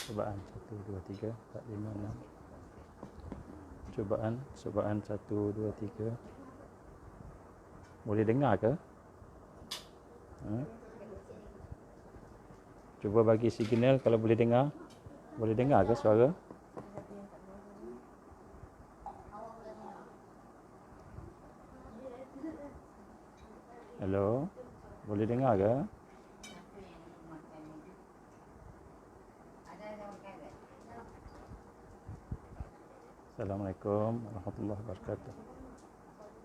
Cubaan 1, 2, 3, 4, 5, 6. Cubaan 1, 2, 3. Boleh dengar ke? Cuba bagi signal kalau boleh dengar. Boleh dengar ke suara? Hello? Boleh dengar ke? Assalamualaikum warahmatullahi wabarakatuh.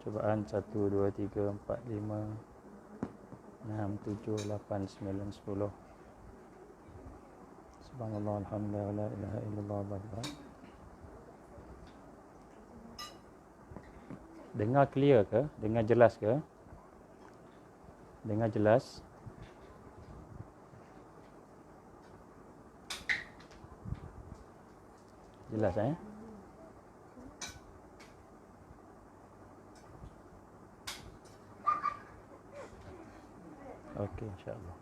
Cubaan 1, 2, 3, 4, 5, 6, 7, 8, 9, 10. Subhanallah, alhamdulillah, la ilaha illallah, wallahu. Dengar clear ke? Dengar jelas ke? Dengar jelas? Jelas Okey, insya-Allah.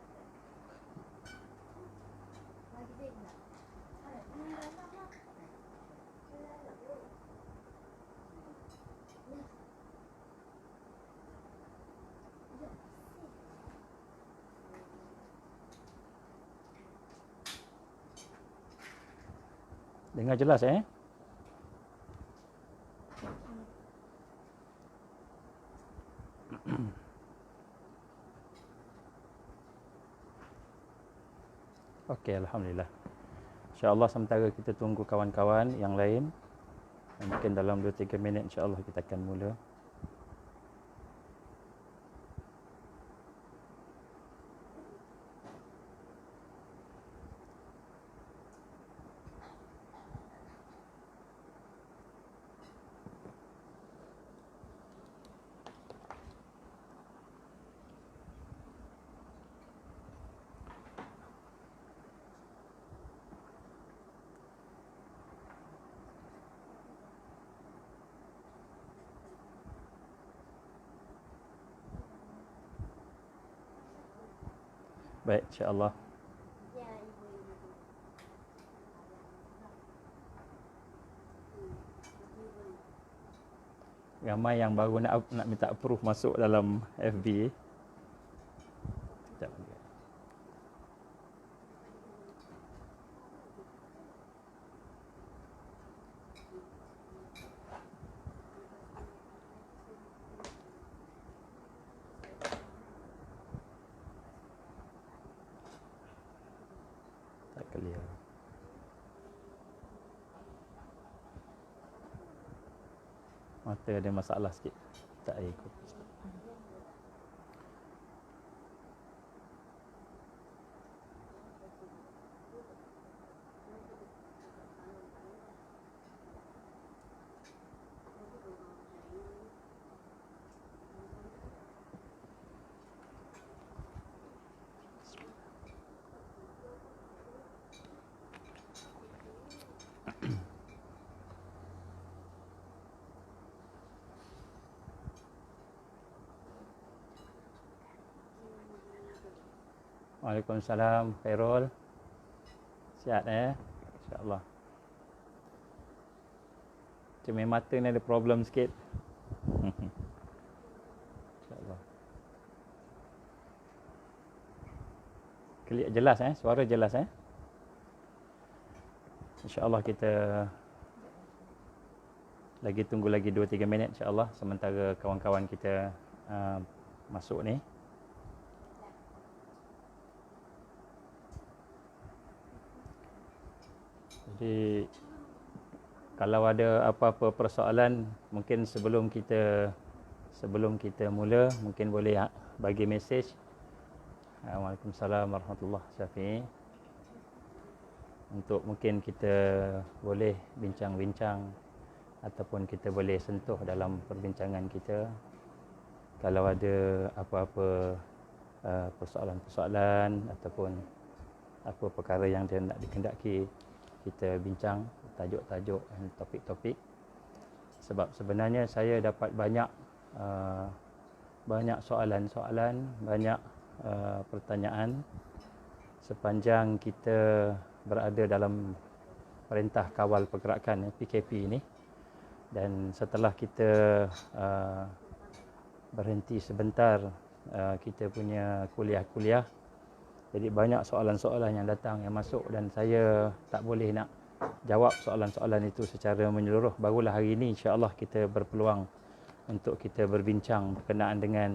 Dengar jelas Okey, alhamdulillah. Insya-Allah sementara kita tunggu kawan-kawan yang lain. Mungkin dalam 2-3 minit insya-Allah kita akan mula. Baik, insya-Allah. Ramai yang baru nak minta approve masuk dalam FB. Sekejap lagi. Tak clear. Mata ada masalah sikit. Tak ikut. Waalaikumsalam, Khairul. Sihat insya-Allah. Cermin mata ni ada problem sikit. Insya-Allah. Clear, jelas suara jelas Insya-Allah kita lagi tunggu lagi 2-3 minit insya-Allah sementara kawan-kawan kita masuk ni. Jadi kalau ada apa-apa persoalan mungkin sebelum kita mula mungkin boleh bagi mesej. Waalaikumsalam warahmatullahi wabarakatuh. Untuk mungkin kita boleh bincang-bincang ataupun kita boleh sentuh dalam perbincangan kita. Kalau ada apa-apa persoalan-persoalan ataupun apa perkara yang dia nak dikendaki, kita bincang tajuk-tajuk dan topik-topik. Sebab sebenarnya saya dapat banyak soalan-soalan, banyak pertanyaan sepanjang kita berada dalam Perintah Kawal Pergerakan PKP ini. Dan setelah kita berhenti sebentar kita punya kuliah-kuliah, jadi banyak soalan-soalan yang datang, yang masuk, dan saya tak boleh nak jawab soalan-soalan itu secara menyeluruh. Barulah hari ini insya-Allah kita berpeluang untuk kita berbincang berkenaan dengan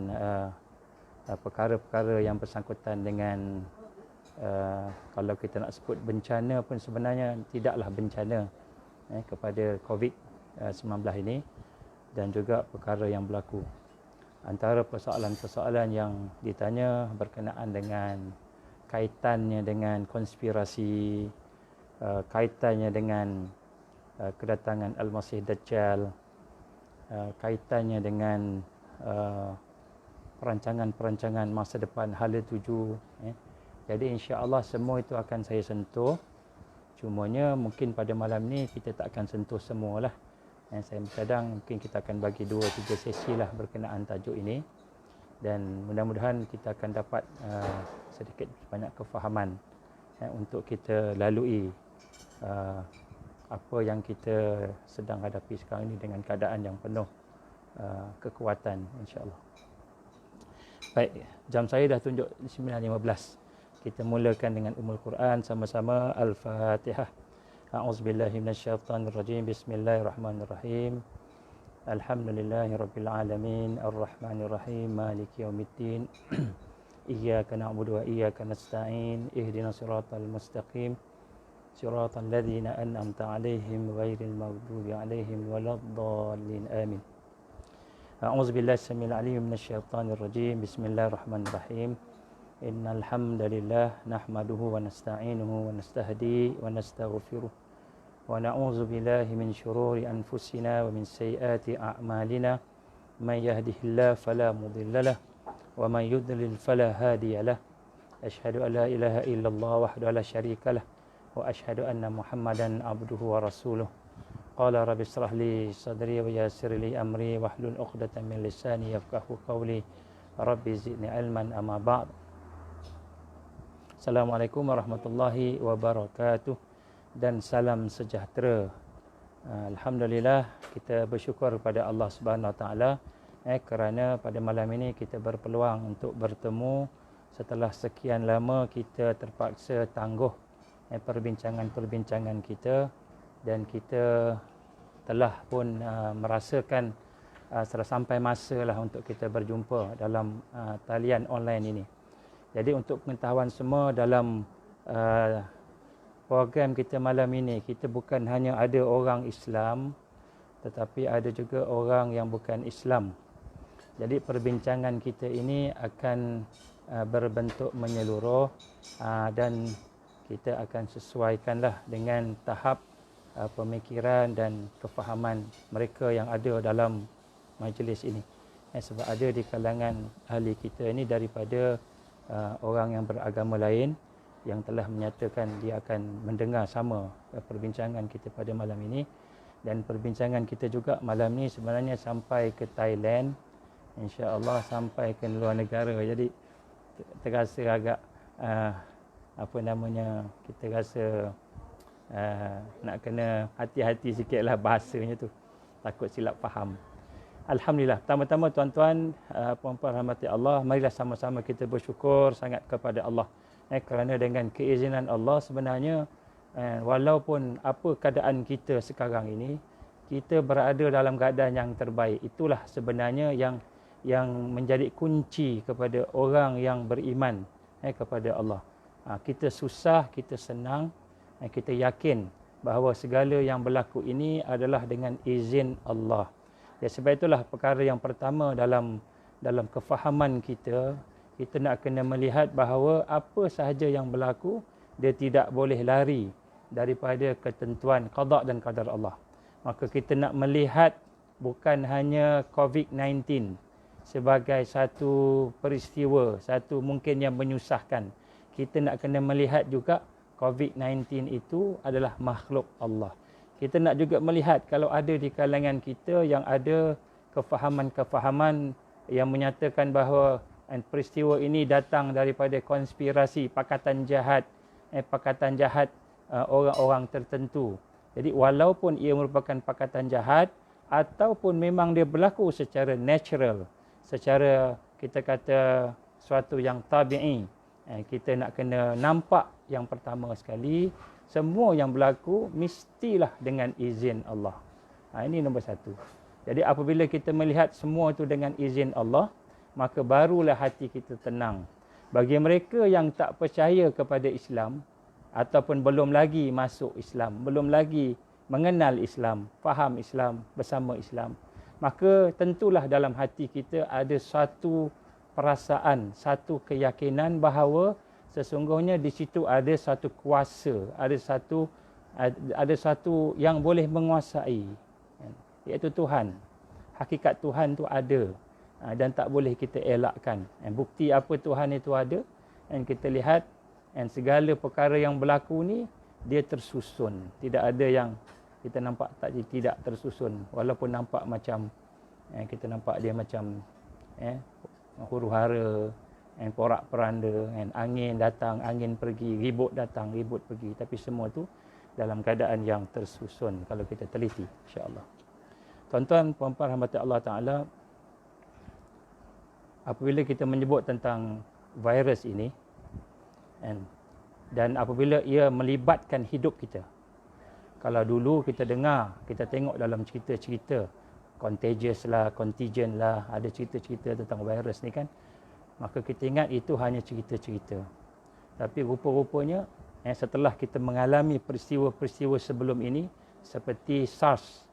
perkara-perkara yang bersangkutan dengan kalau kita nak sebut bencana pun sebenarnya tidaklah bencana kepada COVID-19 ini, dan juga perkara yang berlaku. Antara persoalan-persoalan yang ditanya berkenaan dengan kaitannya dengan konspirasi, kaitannya dengan kedatangan Al-Masih Dajjal, kaitannya dengan perancangan-perancangan masa depan hala tuju. Jadi insya-Allah semua itu akan saya sentuh. Cumanya mungkin pada malam ni kita tak akan sentuh semualah. Saya bercadang mungkin kita akan bagi 2-3 sesi lah berkenaan tajuk ini, dan mudah-mudahan kita akan dapat sedikit banyak kefahaman untuk kita lalui apa yang kita sedang hadapi sekarang ini dengan keadaan yang penuh kekuatan, insya-Allah. Baik, jam saya dah tunjuk 9.15. Kita mulakan dengan Ummul Quran sama-sama. Al-Fatihah. A'udzubillahi minasyaitonirrajim. Bismillahirrahmanirrahim. Alhamdulillahirabbil alamin, arrahmanirrahim, maliki yaumiddin. Iyyaka na'budu wa iyyaka nasta'in. Ihdinas siratal mustaqim. Siratal ladzina an'amta 'alaihim ghairil maghdubi 'alaihim waladdallin. Amin. A'udzubillahi samil 'alim minasyaitonir rajim. Bismillahirrahmanirrahim. Innal hamdalillah nahmaduhu wa nasta'inuhu wa nastahdi wa nastaghfiruh wa na'udzu billahi min shururi anfusina wa min sayyiati a'malina. May yahdihillahu fala mudilla lahu wa may yudlil fala hadiya lahu. Asyhadu an la ilaha illallah wahdahu la syarika lahu wa asyhadu anna Muhammadan abduhu wa rasuluh. Qala rabbi shrah li sadri wa yassir li amri wahlul 'uqdatam min lisani yafqahu qawli. Rabbi zidni ilman, amma ba'd. Assalamualaikum warahmatullahi wabarakatuh, dan salam sejahtera. Alhamdulillah, kita bersyukur kepada Allah Subhanahu Wa Taala kerana pada malam ini kita berpeluang untuk bertemu setelah sekian lama kita terpaksa tangguh perbincangan-perbincangan kita, dan kita telah pun merasakan telah sampai masalah untuk kita berjumpa dalam talian online ini. Jadi untuk pengetahuan semua, dalam program kita malam ini, kita bukan hanya ada orang Islam, tetapi ada juga orang yang bukan Islam. Jadi perbincangan kita ini akan berbentuk menyeluruh, dan kita akan sesuaikanlah dengan tahap pemikiran dan kefahaman mereka yang ada dalam majlis ini. Sebab ada di kalangan ahli kita ini daripada orang yang beragama lain yang telah menyatakan dia akan mendengar sama perbincangan kita pada malam ini. Dan perbincangan kita juga malam ni sebenarnya sampai ke Thailand, insya-Allah sampai ke luar negara. Jadi terasa agak kita rasa nak kena hati-hati sikitlah bahasanya tu, takut silap faham. Alhamdulillah. Pertama-tama tuan-tuan, puan-puan rahmati Allah, marilah sama-sama kita bersyukur sangat kepada Allah. Kerana dengan keizinan Allah sebenarnya, walaupun apa keadaan kita sekarang ini, kita berada dalam keadaan yang terbaik. Itulah sebenarnya yang menjadi kunci kepada orang yang beriman kepada Allah. Kita susah, kita senang, kita yakin bahawa segala yang berlaku ini adalah dengan izin Allah. Ya, sebab itulah perkara yang pertama dalam kefahaman kita nak kena melihat bahawa apa sahaja yang berlaku, dia tidak boleh lari daripada ketentuan qada dan qadar Allah. Maka kita nak melihat bukan hanya COVID-19 sebagai satu peristiwa, satu mungkin yang menyusahkan. Kita nak kena melihat juga COVID-19 itu adalah makhluk Allah. Kita nak juga melihat kalau ada di kalangan kita yang ada kefahaman-kefahaman yang menyatakan bahawa peristiwa ini datang daripada konspirasi pakatan jahat orang-orang tertentu. Jadi walaupun ia merupakan pakatan jahat ataupun memang dia berlaku secara natural, secara kita kata suatu yang tabi'i, kita nak kena nampak yang pertama sekali, semua yang berlaku mestilah dengan izin Allah. Ini nombor satu. Jadi apabila kita melihat semua itu dengan izin Allah, maka barulah hati kita tenang. Bagi mereka yang tak percaya kepada Islam, ataupun belum lagi masuk Islam, belum lagi mengenal Islam, faham Islam, bersama Islam, maka tentulah dalam hati kita ada satu perasaan, satu keyakinan bahawa sesungguhnya di situ ada satu kuasa, ada satu yang boleh menguasai, iaitu Tuhan. Hakikat Tuhan tu ada dan tak boleh kita elakkan. Bukti apa Tuhan itu ada, dan kita lihat segala perkara yang berlaku ni dia tersusun. Tidak ada yang kita nampak tidak tersusun, walaupun nampak macam kita nampak dia macam huru-hara, porak-peranda, angin datang, angin pergi, ribut datang, ribut pergi, tapi semua tu dalam keadaan yang tersusun kalau kita teliti, insya-Allah. Tuan-tuan, puan-puan rahmati Allah Taala, apabila kita menyebut tentang virus ini dan apabila ia melibatkan hidup kita, kalau dulu kita dengar, kita tengok dalam cerita-cerita contagious lah, contagion lah, ada cerita-cerita tentang virus ni kan, maka kita ingat itu hanya cerita-cerita. Tapi rupa-rupanya setelah kita mengalami peristiwa-peristiwa sebelum ini, seperti SARS,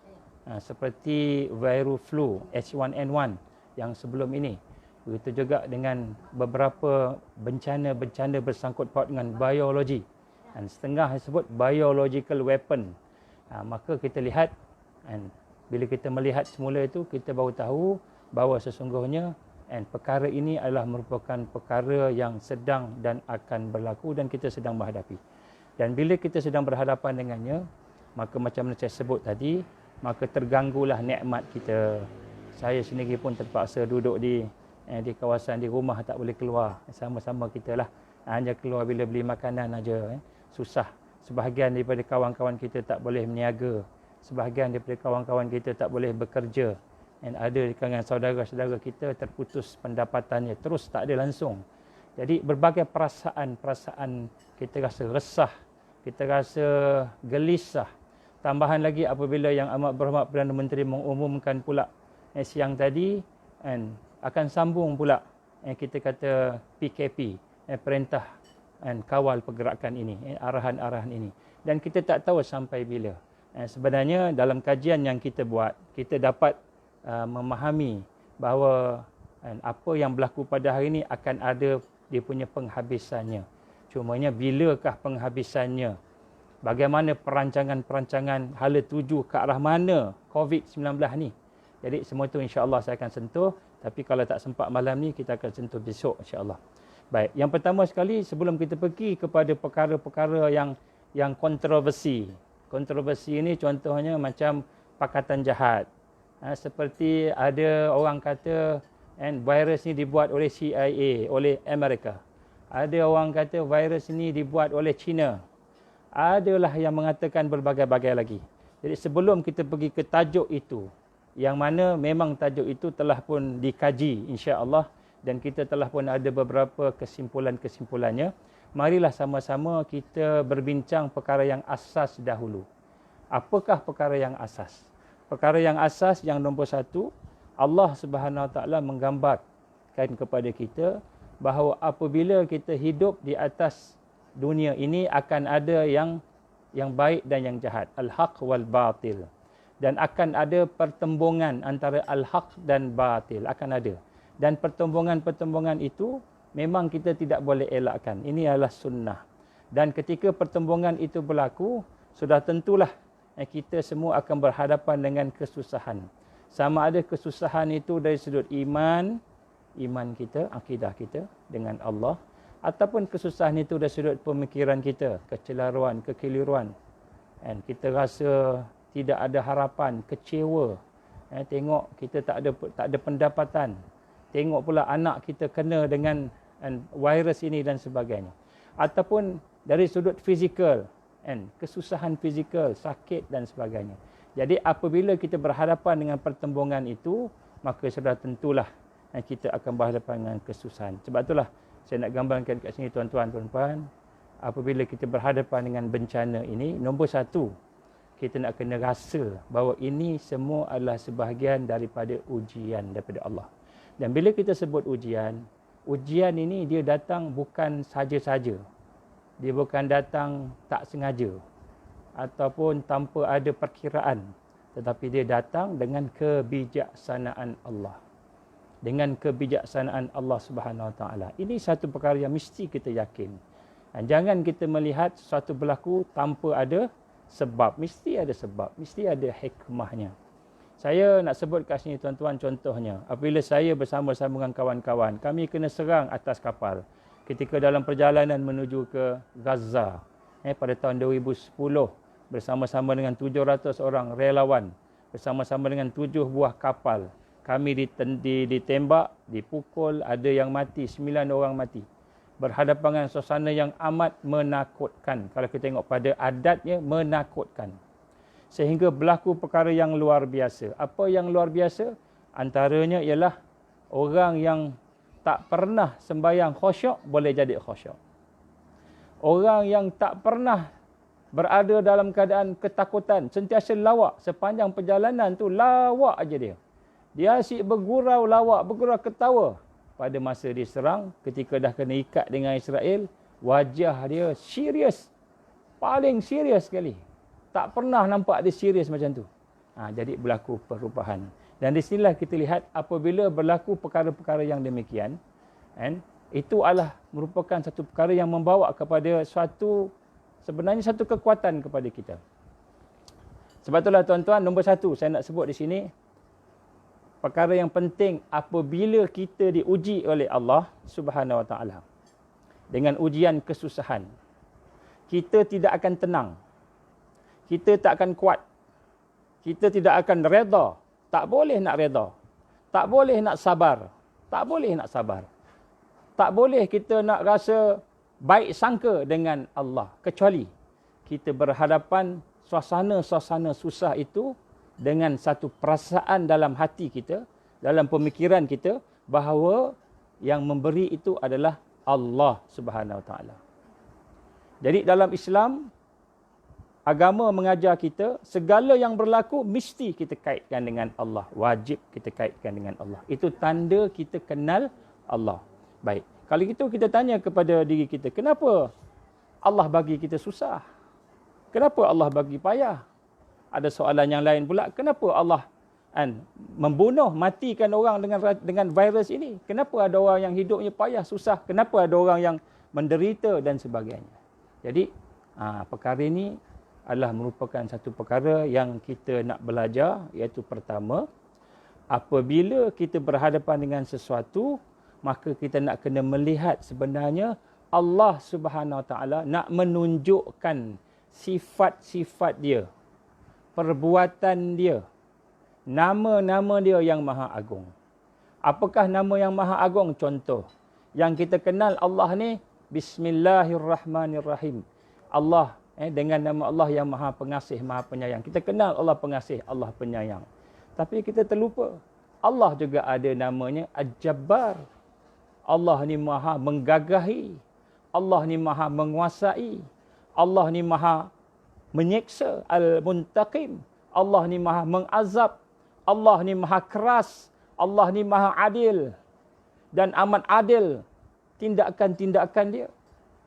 seperti virus flu H1N1 yang sebelum ini, begitu juga dengan beberapa bencana-bencana bersangkut paut dengan biologi, dan setengah disebut biological weapon. Maka kita lihat, bila kita melihat semula itu, kita baru tahu bahawa sesungguhnya perkara ini adalah merupakan perkara yang sedang dan akan berlaku dan kita sedang menghadapi. Dan bila kita sedang berhadapan dengannya, maka macam mana saya sebut tadi, maka terganggulah nikmat kita. Saya sendiri pun terpaksa duduk di kawasan, di rumah, tak boleh keluar. Sama-sama kita lah, hanya keluar bila beli makanan aja. Susah. Sebahagian daripada kawan-kawan kita tak boleh berniaga, sebahagian daripada kawan-kawan kita tak boleh bekerja, dan ada di kalangan saudara-saudara kita terputus pendapatannya, terus tak ada langsung. Jadi berbagai perasaan kita rasa resah, kita rasa gelisah. Tambahan lagi apabila yang amat berhormat Perdana Menteri mengumumkan pula siang tadi akan sambung pula kita kata PKP, perintah kawal pergerakan ini, arahan-arahan ini, dan kita tak tahu sampai bila. Sebenarnya dalam kajian yang kita buat, kita dapat memahami bahawa apa yang berlaku pada hari ini akan ada dia punya penghabisannya. Cumanya bilakah penghabisannya? Bagaimana perancangan-perancangan hala tuju ke arah mana COVID-19 ni? Jadi semua itu insya-Allah saya akan sentuh, tapi kalau tak sempat malam ni kita akan sentuh besok insya-Allah. Baik, yang pertama sekali sebelum kita pergi kepada perkara-perkara yang kontroversi. Kontroversi ini contohnya macam pakatan jahat. Seperti ada orang kata virus ini dibuat oleh CIA, oleh Amerika. Ada orang kata virus ini dibuat oleh China. Adalah yang mengatakan berbagai-bagai lagi. Jadi sebelum kita pergi ke tajuk itu, yang mana memang tajuk itu telah pun dikaji insya-Allah, dan kita telah pun ada beberapa kesimpulan-kesimpulannya, marilah sama-sama kita berbincang perkara yang asas dahulu. Apakah perkara yang asas? Perkara yang asas yang nombor satu, Allah Subhanahu Wa Taala menggambarkan kepada kita bahawa apabila kita hidup di atas dunia ini akan ada yang baik dan yang jahat, al-haq wal batil, dan akan ada pertembungan antara al-haq dan batil, akan ada, dan pertembungan-pertembungan itu memang kita tidak boleh elakkan. Ini adalah sunnah, dan ketika pertembungan itu berlaku, sudah tentulah kita semua akan berhadapan dengan kesusahan. Sama ada kesusahan itu dari sudut iman kita, akidah kita dengan Allah, ataupun kesusahan itu dari sudut pemikiran kita, kecelaruan, kekeliruan. Dan kita rasa tidak ada harapan, kecewa. Tengok kita tak ada pendapatan. Tengok pula anak kita kena dengan virus ini dan sebagainya. Ataupun dari sudut fizikal, kan, kesusahan fizikal, sakit dan sebagainya. Jadi apabila kita berhadapan dengan pertembungan itu, maka sudah tentulah kita akan berhadapan dengan kesusahan. Sebab itulah saya nak gambarkan kat sini tuan-tuan, puan-puan, apabila kita berhadapan dengan bencana ini, nombor satu, kita nak kena rasa bahawa ini semua adalah sebahagian daripada ujian daripada Allah. Dan bila kita sebut ujian, ujian ini dia datang bukan saja-saja. Dia bukan datang tak sengaja ataupun tanpa ada perkiraan, tetapi dia datang dengan kebijaksanaan Allah. Dengan kebijaksanaan Allah Subhanahu Wa Taala. Ini satu perkara yang mesti kita yakin. Dan jangan kita melihat sesuatu berlaku tanpa ada sebab. Mesti ada sebab, mesti ada hikmahnya. Saya nak sebut kat sini tuan-tuan contohnya. Apabila saya bersama-sama dengan kawan-kawan, kami kena serang atas kapal ketika dalam perjalanan menuju ke Gaza pada tahun 2010 bersama-sama dengan 700 orang relawan, bersama-sama dengan 7 buah kapal. Kami ditembak, dipukul, ada yang mati, 9 orang mati. Berhadapan dengan suasana yang amat menakutkan. Kalau kita tengok pada adatnya, menakutkan. Sehingga berlaku perkara yang luar biasa. Apa yang luar biasa? Antaranya ialah orang yang tak pernah sembahyang khusyuk, boleh jadi khusyuk. Orang yang tak pernah berada dalam keadaan ketakutan, sentiasa lawak. Sepanjang perjalanan tu lawak aja dia. Dia asyik bergurau lawak, bergurau ketawa. Pada masa diserang, ketika dah kena ikat dengan Israel, wajah dia serius. Paling serius sekali. Tak pernah nampak dia serius macam tu. Jadi berlaku perubahan. Dan di sinilah kita lihat apabila berlaku perkara-perkara yang demikian, itu adalah merupakan satu perkara yang membawa kepada sebenarnya satu kekuatan kepada kita. Sebab itulah tuan-tuan, nombor satu saya nak sebut di sini, perkara yang penting apabila kita diuji oleh Allah Subhanahu Wa Taala dengan ujian kesusahan, kita tidak akan tenang. Kita tak akan kuat. Kita tidak akan reda. Tak boleh nak reda. Tak boleh nak sabar. Tak boleh nak sabar. Tak boleh kita nak rasa baik sangka dengan Allah. Kecuali kita berhadapan suasana-suasana susah itu dengan satu perasaan dalam hati kita, dalam pemikiran kita, bahawa yang memberi itu adalah Allah Subhanahu Wa Taala. Jadi dalam Islam, agama mengajar kita, segala yang berlaku mesti kita kaitkan dengan Allah. Wajib kita kaitkan dengan Allah. Itu tanda kita kenal Allah. Baik, kalau itu kita tanya kepada diri kita, kenapa Allah bagi kita susah? Kenapa Allah bagi payah? Ada soalan yang lain pula, kenapa Allah membunuh, matikan orang dengan virus ini? Kenapa ada orang yang hidupnya payah, susah? Kenapa ada orang yang menderita dan sebagainya? Jadi, perkara ini adalah merupakan satu perkara yang kita nak belajar, iaitu pertama, apabila kita berhadapan dengan sesuatu, maka kita nak kena melihat sebenarnya Allah Subhanahu Wa Taala nak menunjukkan sifat-sifat dia, perbuatan dia, nama-nama dia yang maha agung. Apakah nama yang maha agung? Contoh, yang kita kenal Allah ni, Bismillahirrahmanirrahim. Allah, dengan nama Allah yang maha pengasih, maha penyayang. Kita kenal Allah pengasih, Allah penyayang. Tapi kita terlupa, Allah juga ada namanya Al-Jabbar. Allah ni maha menggagahi. Allah ni maha menguasai. Allah ni maha menyiksa, Al-Muntaqim. Allah ni maha mengazab. Allah ni maha keras. Allah ni maha adil. Dan amat adil tindakan-tindakan dia.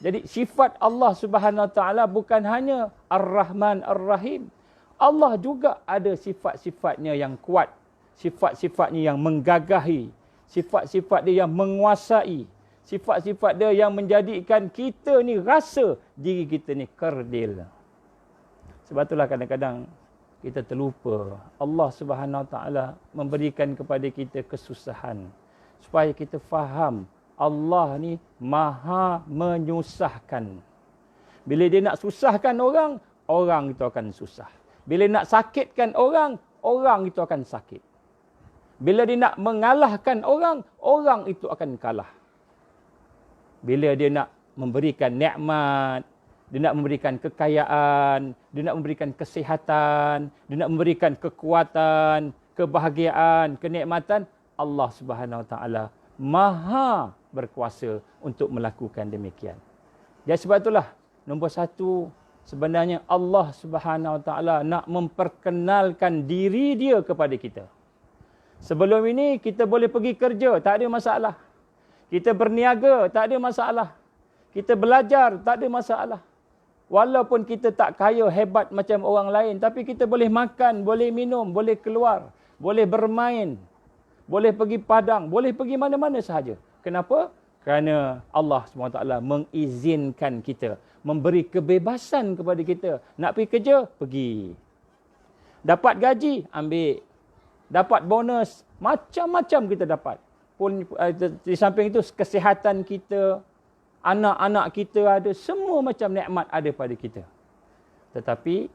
Jadi sifat Allah Subhanahu Wa Taala bukan hanya Ar-Rahman Ar-Rahim. Allah juga ada sifat-sifatnya yang kuat. Sifat-sifatnya yang menggagahi. Sifat-sifat dia yang menguasai. Sifat-sifat dia yang menjadikan kita ni rasa diri kita ni kerdil. Sebab itulah kadang-kadang kita terlupa. Allah Subhanahu Wa Taala memberikan kepada kita kesusahan. Supaya kita faham Allah ni maha menyusahkan. Bila dia nak susahkan orang, orang itu akan susah. Bila nak sakitkan orang, orang itu akan sakit. Bila dia nak mengalahkan orang, orang itu akan kalah. Bila dia nak memberikan nikmat, dia nak memberikan kekayaan, dia nak memberikan kesihatan, dia nak memberikan kekuatan, kebahagiaan, kenikmatan. Allah Subhanahu Wa Taala Maha berkuasa untuk melakukan demikian. Jadi sebab itulah nombor satu, sebenarnya Allah Subhanahu Wa Taala nak memperkenalkan diri dia kepada kita. Sebelum ini kita boleh pergi kerja, tak ada masalah. Kita berniaga, tak ada masalah. Kita belajar, tak ada masalah. Walaupun kita tak kaya hebat macam orang lain, tapi kita boleh makan, boleh minum, boleh keluar, boleh bermain, boleh pergi padang, boleh pergi mana-mana sahaja. Kenapa? Kerana Allah SWT mengizinkan kita, memberi kebebasan kepada kita. Nak pergi kerja, pergi. Dapat gaji, ambil. Dapat bonus, macam-macam kita dapat. Pun di samping itu, kesihatan kita, anak-anak kita ada, semua macam nikmat ada pada kita. Tetapi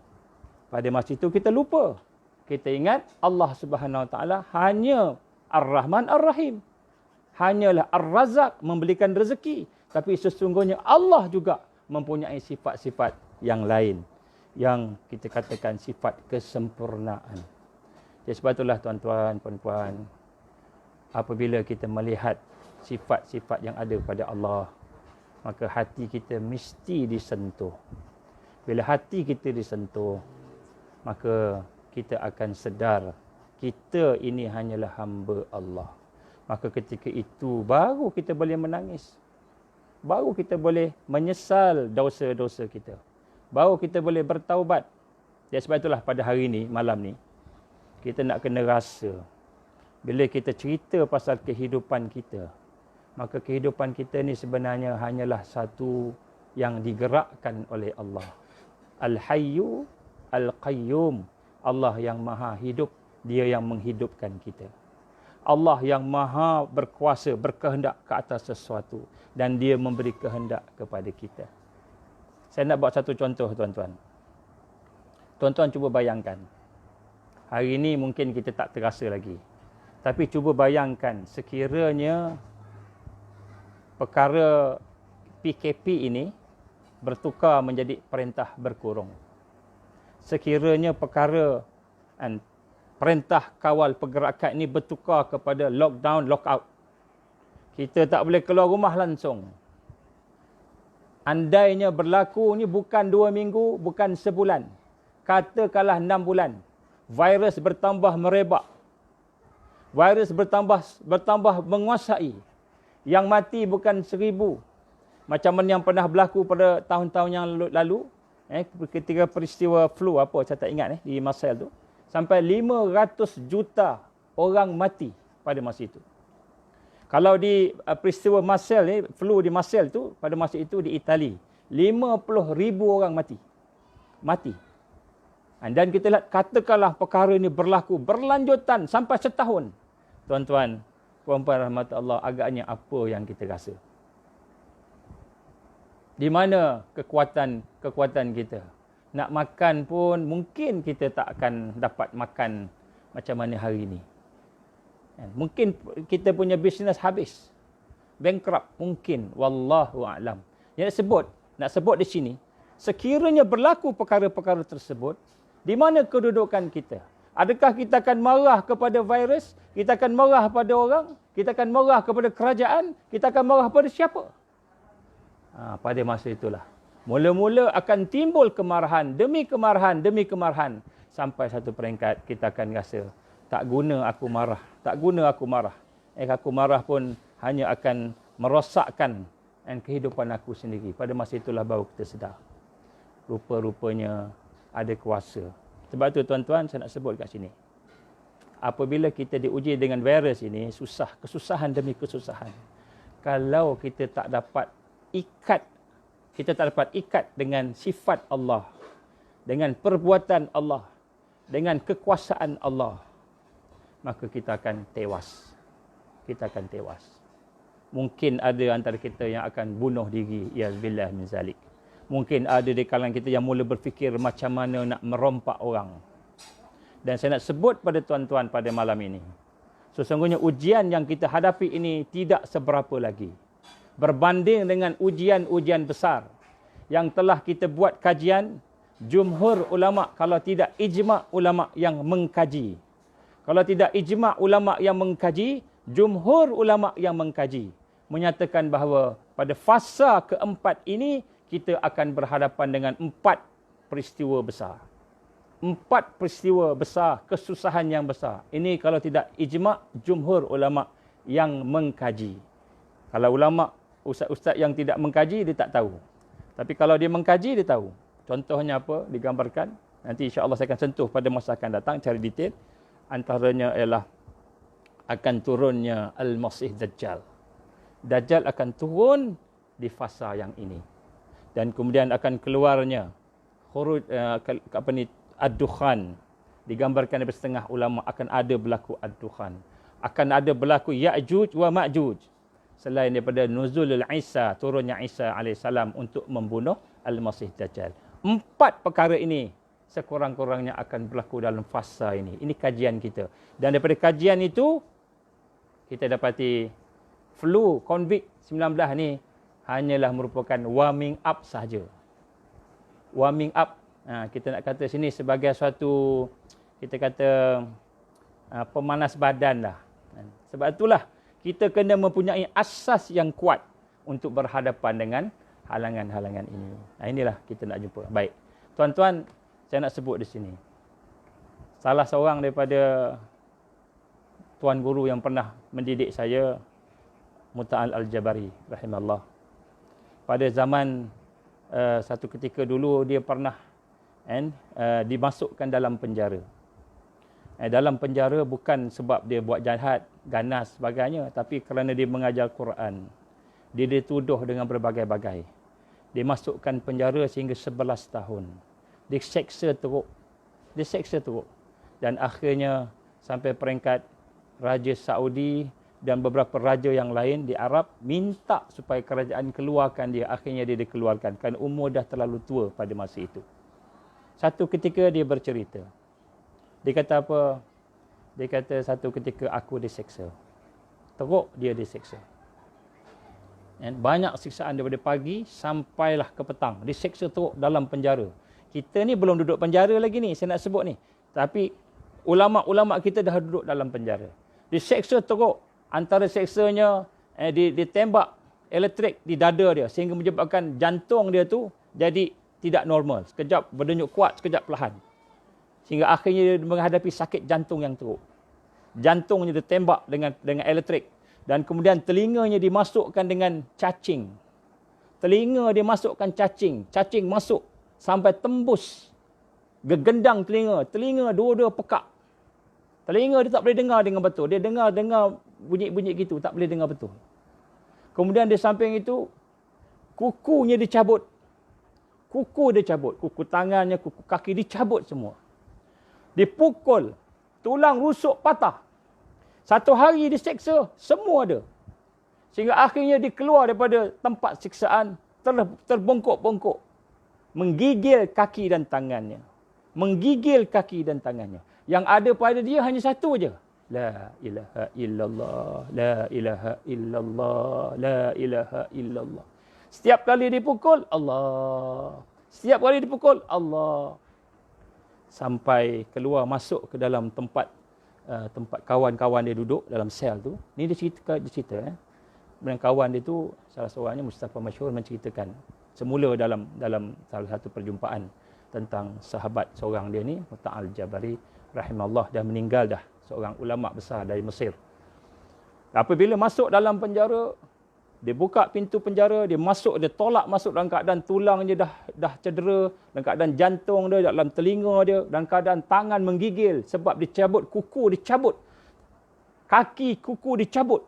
pada masa itu kita lupa. Kita ingat Allah Subhanahu Wa Taala hanya Ar-Rahman Ar-Rahim. Hanyalah Ar-Razak, memberikan rezeki. Tapi sesungguhnya Allah juga mempunyai sifat-sifat yang lain. Yang kita katakan sifat kesempurnaan. Jadi sebab itulah tuan-tuan, puan-puan, apabila kita melihat sifat-sifat yang ada pada Allah, maka hati kita mesti disentuh. Bila hati kita disentuh, maka kita akan sedar kita ini hanyalah hamba Allah. Maka ketika itu baru kita boleh menangis. Baru kita boleh menyesal dosa-dosa kita. Baru kita boleh bertaubat. Jadi sebab itulah pada hari ini, malam ni, kita nak kena rasa. Bila kita cerita pasal kehidupan kita, maka kehidupan kita ni sebenarnya hanyalah satu yang digerakkan oleh Allah. Al-Hayyu Al-Qayyum. Allah yang maha hidup, dia yang menghidupkan kita. Allah yang maha berkuasa, berkehendak ke atas sesuatu. Dan dia memberi kehendak kepada kita. Saya nak buat satu contoh, tuan-tuan. Tuan-tuan cuba bayangkan. Hari ini mungkin kita tak terasa lagi. Tapi cuba bayangkan, sekiranya perkara PKP ini bertukar menjadi perintah berkurung. Sekiranya perkara perintah kawal pergerakan ini bertukar kepada lockdown, lockout. Kita tak boleh keluar rumah langsung. Andainya berlaku ni bukan 2 minggu, bukan sebulan. Katakanlah 6 bulan. Virus bertambah merebak. Virus bertambah menguasai. Yang mati bukan 1000. Macam mana yang pernah berlaku pada tahun-tahun yang lalu. Ketika peristiwa flu, apa saya tak ingat di Marseille tu. Sampai 500 juta orang mati pada masa itu. Kalau di peristiwa Marseille, flu di Marseille tu, pada masa itu di Itali. 50,000 orang mati. Dan kita lihat, katakanlah perkara ini berlaku berlanjutan sampai setahun. Tuan-tuan, puan-puan rahmat Allah, agaknya apa yang kita rasa? Di mana kekuatan kita? Nak makan pun mungkin kita tak akan dapat makan macam mana hari ini. Mungkin kita punya bisnes habis. Bankrupt mungkin. Wallahu a'lam. Yang nak sebut di sini, sekiranya berlaku perkara-perkara tersebut, di mana kedudukan kita? Adakah kita akan marah kepada virus? Kita akan marah pada orang? Kita akan marah kepada kerajaan? Kita akan marah pada siapa? Pada masa itulah. Mula-mula akan timbul kemarahan demi kemarahan demi kemarahan. Sampai satu peringkat kita akan rasa, tak guna aku marah. Tak guna aku marah. Aku marah pun hanya akan merosakkan kehidupan aku sendiri. Pada masa itulah baru kita sedar. Rupa-rupanya ada kuasa. Sebab itu tuan-tuan, saya nak sebut kat sini. Apabila kita diuji dengan virus ini, kesusahan demi kesusahan. Kalau kita tak dapat ikat dengan sifat Allah, dengan perbuatan Allah, dengan kekuasaan Allah, maka kita akan tewas. Mungkin ada antara kita yang akan bunuh diri, ya'zubillah min zalik. Mungkin ada di kalangan kita yang mula berfikir macam mana nak merompak orang. Dan saya nak sebut pada tuan-tuan pada malam ini, sesungguhnya ujian yang kita hadapi ini tidak seberapa lagi berbanding dengan ujian-ujian besar yang telah kita buat kajian, jumhur ulama, kalau tidak ijma' ulama yang mengkaji. Kalau tidak ijma' ulama yang mengkaji, jumhur ulama yang mengkaji. Menyatakan bahawa pada fasa keempat ini, kita akan berhadapan dengan 4 peristiwa besar. 4 peristiwa besar, kesusahan yang besar. Ini kalau tidak ijma' jumhur ulama yang mengkaji. Kalau ulama, ustaz-ustaz yang tidak mengkaji, dia tak tahu. Tapi kalau dia mengkaji, dia tahu. Contohnya apa? Digambarkan. Nanti insya-Allah saya akan sentuh pada masa akan datang, cari detail. Antaranya ialah akan turunnya Al-Masih Dajjal. Dajjal akan turun di fasa yang ini. Dan kemudian akan keluarnya khuruj ad-dukhan. Digambarkan dari setengah ulama akan ada berlaku ad-dukhan. Akan ada berlaku Ya'juj wa Ma'juj. Selain daripada nuzulul Isa, turunnya Isa AS untuk membunuh Al-Masih Dajjal. 4 perkara ini sekurang-kurangnya akan berlaku dalam fasa ini. Ini kajian kita. Dan daripada kajian itu, kita dapati flu COVID-19 ni hanyalah merupakan warming up sahaja. Warming up. Kita nak kata sini sebagai suatu, kita kata pemanas badan lah. Sebab itulah kita kena mempunyai asas yang kuat untuk berhadapan dengan halangan-halangan ini. Inilah kita nak jumpa. Baik. Tuan-tuan, saya nak sebut di sini. Salah seorang daripada tuan guru yang pernah mendidik saya, Muta'al Al-Jabari, rahimahullah. Pada zaman satu ketika dulu, dia pernah dimasukkan dalam penjara. Dalam penjara bukan sebab dia buat jahat, ganas sebagainya, tapi kerana dia mengajar Quran. Dia dituduh dengan berbagai-bagai. Dia masukkan penjara sehingga 11 tahun. Diseksa teruk. Dan akhirnya sampai peringkat Raja Saudi dan beberapa raja yang lain di Arab minta supaya kerajaan keluarkan dia. Akhirnya dia dikeluarkan kerana umur dah terlalu tua pada masa itu. Satu ketika dia bercerita. Dia kata apa? Dia kata satu ketika aku diseksa. Teruk dia diseksa. Banyak siksaan daripada pagi sampailah ke petang. Diseksa teruk dalam penjara. Kita ni belum duduk penjara lagi ni, saya nak sebut ni. Tapi ulama-ulama kita dah duduk dalam penjara. Diseksa teruk. Antara seksanya ditembak elektrik di dada dia sehingga menyebabkan jantung dia tu jadi tidak normal. Sekejap berdenyut kuat, sekejap perlahan. Sehingga akhirnya dia menghadapi sakit jantung yang teruk. Jantungnya ditembak dengan elektrik. Dan kemudian telinganya dimasukkan dengan cacing. Telinga dia masukkan cacing. Cacing masuk sampai tembus. Gegendang telinga. Telinga dua-dua pekak. Telinga dia tak boleh dengar dengan betul. Dia dengar bunyi-bunyi gitu. Tak boleh dengar betul. Kemudian di samping itu, kukunya dicabut. Kuku dicabut. Kuku tangannya, kuku kaki dicabut semua. Dipukul. Tulang rusuk patah. Satu hari diseksa, semua ada. Sehingga akhirnya dia keluar daripada tempat siksaan, terbongkok-bongkok. Menggigil kaki dan tangannya. Menggigil kaki dan tangannya. Yang ada pada dia hanya satu aja. La ilaha illallah, la ilaha illallah, la ilaha illallah. Setiap kali dipukul, Allah. Setiap kali dipukul, Allah. Sampai keluar masuk ke dalam tempat kawan-kawan dia duduk dalam sel tu. Ni dia cerita. Dan kawan dia tu salah seorangnya Mustafa Masyhur menceritakan semula dalam salah satu perjumpaan tentang sahabat seorang dia ni, Muta'al Jabari rahimahullah, dah meninggal dah, seorang ulama besar dari Mesir. Apabila masuk dalam penjara, dia buka pintu penjara, dia tolak masuk dalam keadaan tulangnya dah cedera, dalam keadaan jantung dia, dalam telinga dia, dalam keadaan tangan menggigil sebab dicabut, kuku dicabut, kaki kuku dicabut,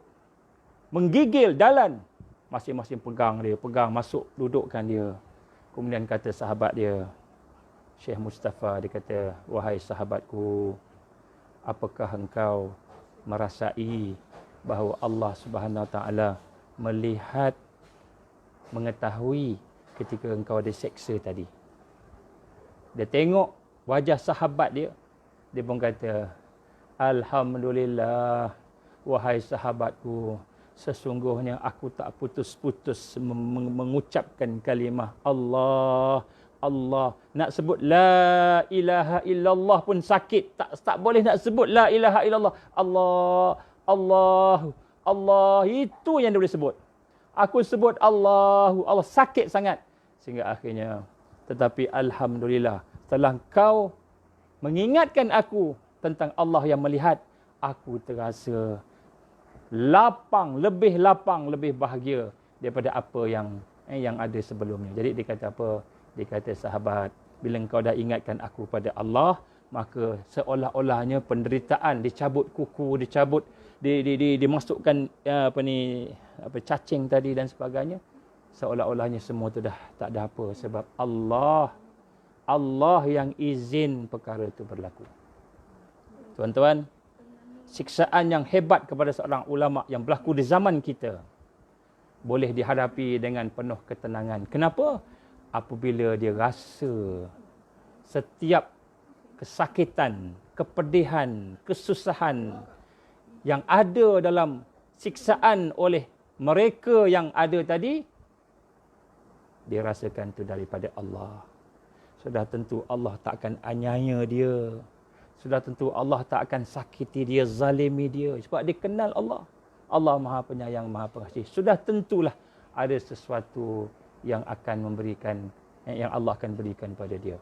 menggigil dalam. Masing-masing pegang masuk, dudukkan dia. Kemudian kata sahabat dia, Syekh Mustafa, dia kata, wahai sahabatku, apakah engkau merasai bahawa Allah Subhanahu Wa Taala melihat, mengetahui ketika engkau diseksa tadi? Dia tengok wajah sahabat dia, dia pun kata, Alhamdulillah, wahai sahabatku, sesungguhnya aku tak putus-putus mengucapkan kalimah Allah, Allah. Nak sebut la ilaha illallah pun sakit. Tak boleh nak sebut la ilaha illallah. Allah, Allah, Allah. Itu yang dia boleh sebut. Aku sebut Allahu, Allah, sakit sangat. Sehingga akhirnya, tetapi alhamdulillah, setelah kau mengingatkan aku tentang Allah yang melihat, aku terasa lapang, lebih bahagia daripada apa yang ada sebelumnya. Jadi dia kata apa? Dia kata, sahabat, bila engkau dah ingatkan aku pada Allah, maka seolah-olahnya penderitaan, dicabut kuku, dimasukkan cacing tadi dan sebagainya, seolah-olahnya semua tu dah tak ada apa, sebab Allah yang izin perkara itu berlaku. Tuan-tuan, siksaan yang hebat kepada seorang ulama yang berlaku di zaman kita boleh dihadapi dengan penuh ketenangan. Kenapa? Apabila dia rasa setiap kesakitan, kepedihan, kesusahan yang ada dalam siksaan oleh mereka yang ada tadi, dia rasakan itu daripada Allah. Sudah tentu Allah tak akan aniaya dia. Sudah tentu Allah tak akan sakiti dia, zalimi dia. Sebab dia kenal Allah. Allah Maha Penyayang, Maha Pengasih. Sudah tentulah ada sesuatu yang akan memberikan, yang Allah akan berikan pada dia.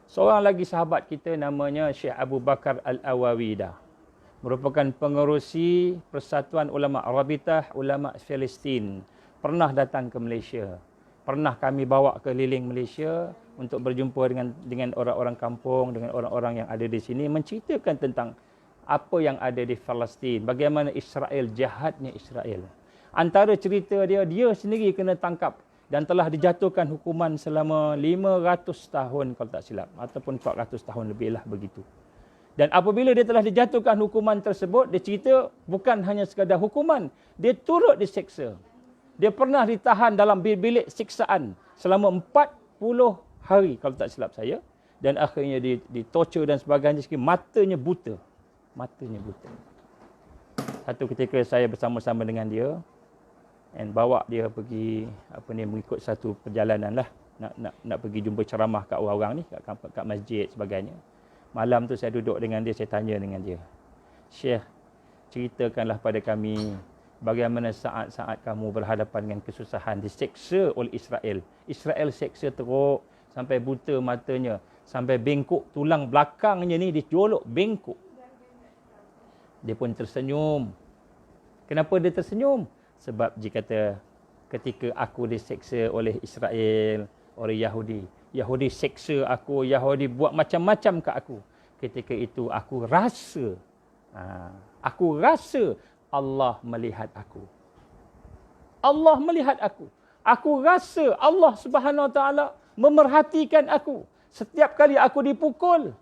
Seorang lagi sahabat kita namanya Syekh Abu Bakar Al-Awawidah. Merupakan pengerusi Persatuan Ulama Rabitah Ulama Palestin. Pernah datang ke Malaysia. Pernah kami bawa keliling Malaysia untuk berjumpa dengan orang-orang kampung, dengan orang-orang yang ada di sini, menceritakan tentang apa yang ada di Palestin, bagaimana Israel, jahatnya Israel. Antara cerita dia sendiri kena tangkap dan telah dijatuhkan hukuman selama 500 tahun kalau tak silap, ataupun 400 tahun lebih lah begitu. Dan apabila dia telah dijatuhkan hukuman tersebut, dia cerita bukan hanya sekadar hukuman, dia turut diseksa. Dia pernah ditahan dalam bilik siksaan selama 40 hari kalau tak silap saya, dan akhirnya ditorture dan sebagainya, matanya buta. Matanya buta. Satu ketika saya bersama-sama dengan dia dan bawa dia pergi mengikut satu perjalanan lah, nak pergi jumpa ceramah kat orang-orang ni, kat masjid sebagainya. Malam tu saya duduk dengan dia, saya tanya dengan dia, Syekh, ceritakanlah pada kami bagaimana saat-saat kamu berhadapan dengan kesusahan, diseksa oleh Israel. Israel seksa teruk sampai buta matanya, sampai bengkok tulang belakangnya ni dijolok bengkok. Dia pun tersenyum. Kenapa dia tersenyum? Sebab dia kata, ketika aku diseksa oleh Israel, oleh Yahudi, Yahudi seksa aku, Yahudi buat macam-macam ke aku. Ketika itu aku rasa Allah melihat aku. Allah melihat aku. Aku rasa Allah Subhanahu Wa Taala memerhatikan aku. Setiap kali aku dipukul,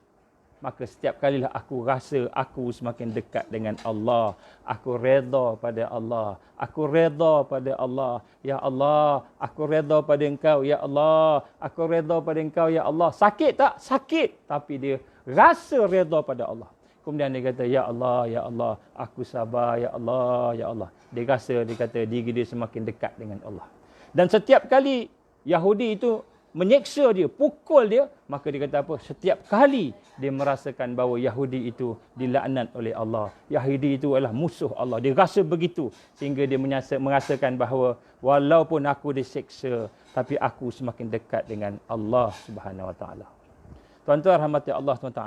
maka setiap kalilah aku rasa aku semakin dekat dengan Allah. Aku redha pada Allah. Aku redha pada Allah. Ya Allah, aku redha pada Engkau. Ya Allah, aku redha pada Engkau. Ya Allah. Sakit tak? Sakit. Tapi dia rasa redha pada Allah. Kemudian dia kata, Ya Allah, Ya Allah, aku sabar. Ya Allah, Ya Allah. Dia rasa, dia kata, diri dia semakin dekat dengan Allah. Dan setiap kali Yahudi itu menyeksa dia, pukul dia, maka dia kata apa? Setiap kali dia merasakan bahawa Yahudi itu dilaknat oleh Allah. Yahudi itu adalah musuh Allah. Dia rasa begitu sehingga dia merasakan bahawa walaupun aku diseksa, tapi aku semakin dekat dengan Allah Subhanahu Wa Taala. Tuan-tuan rahmati Allah SWT,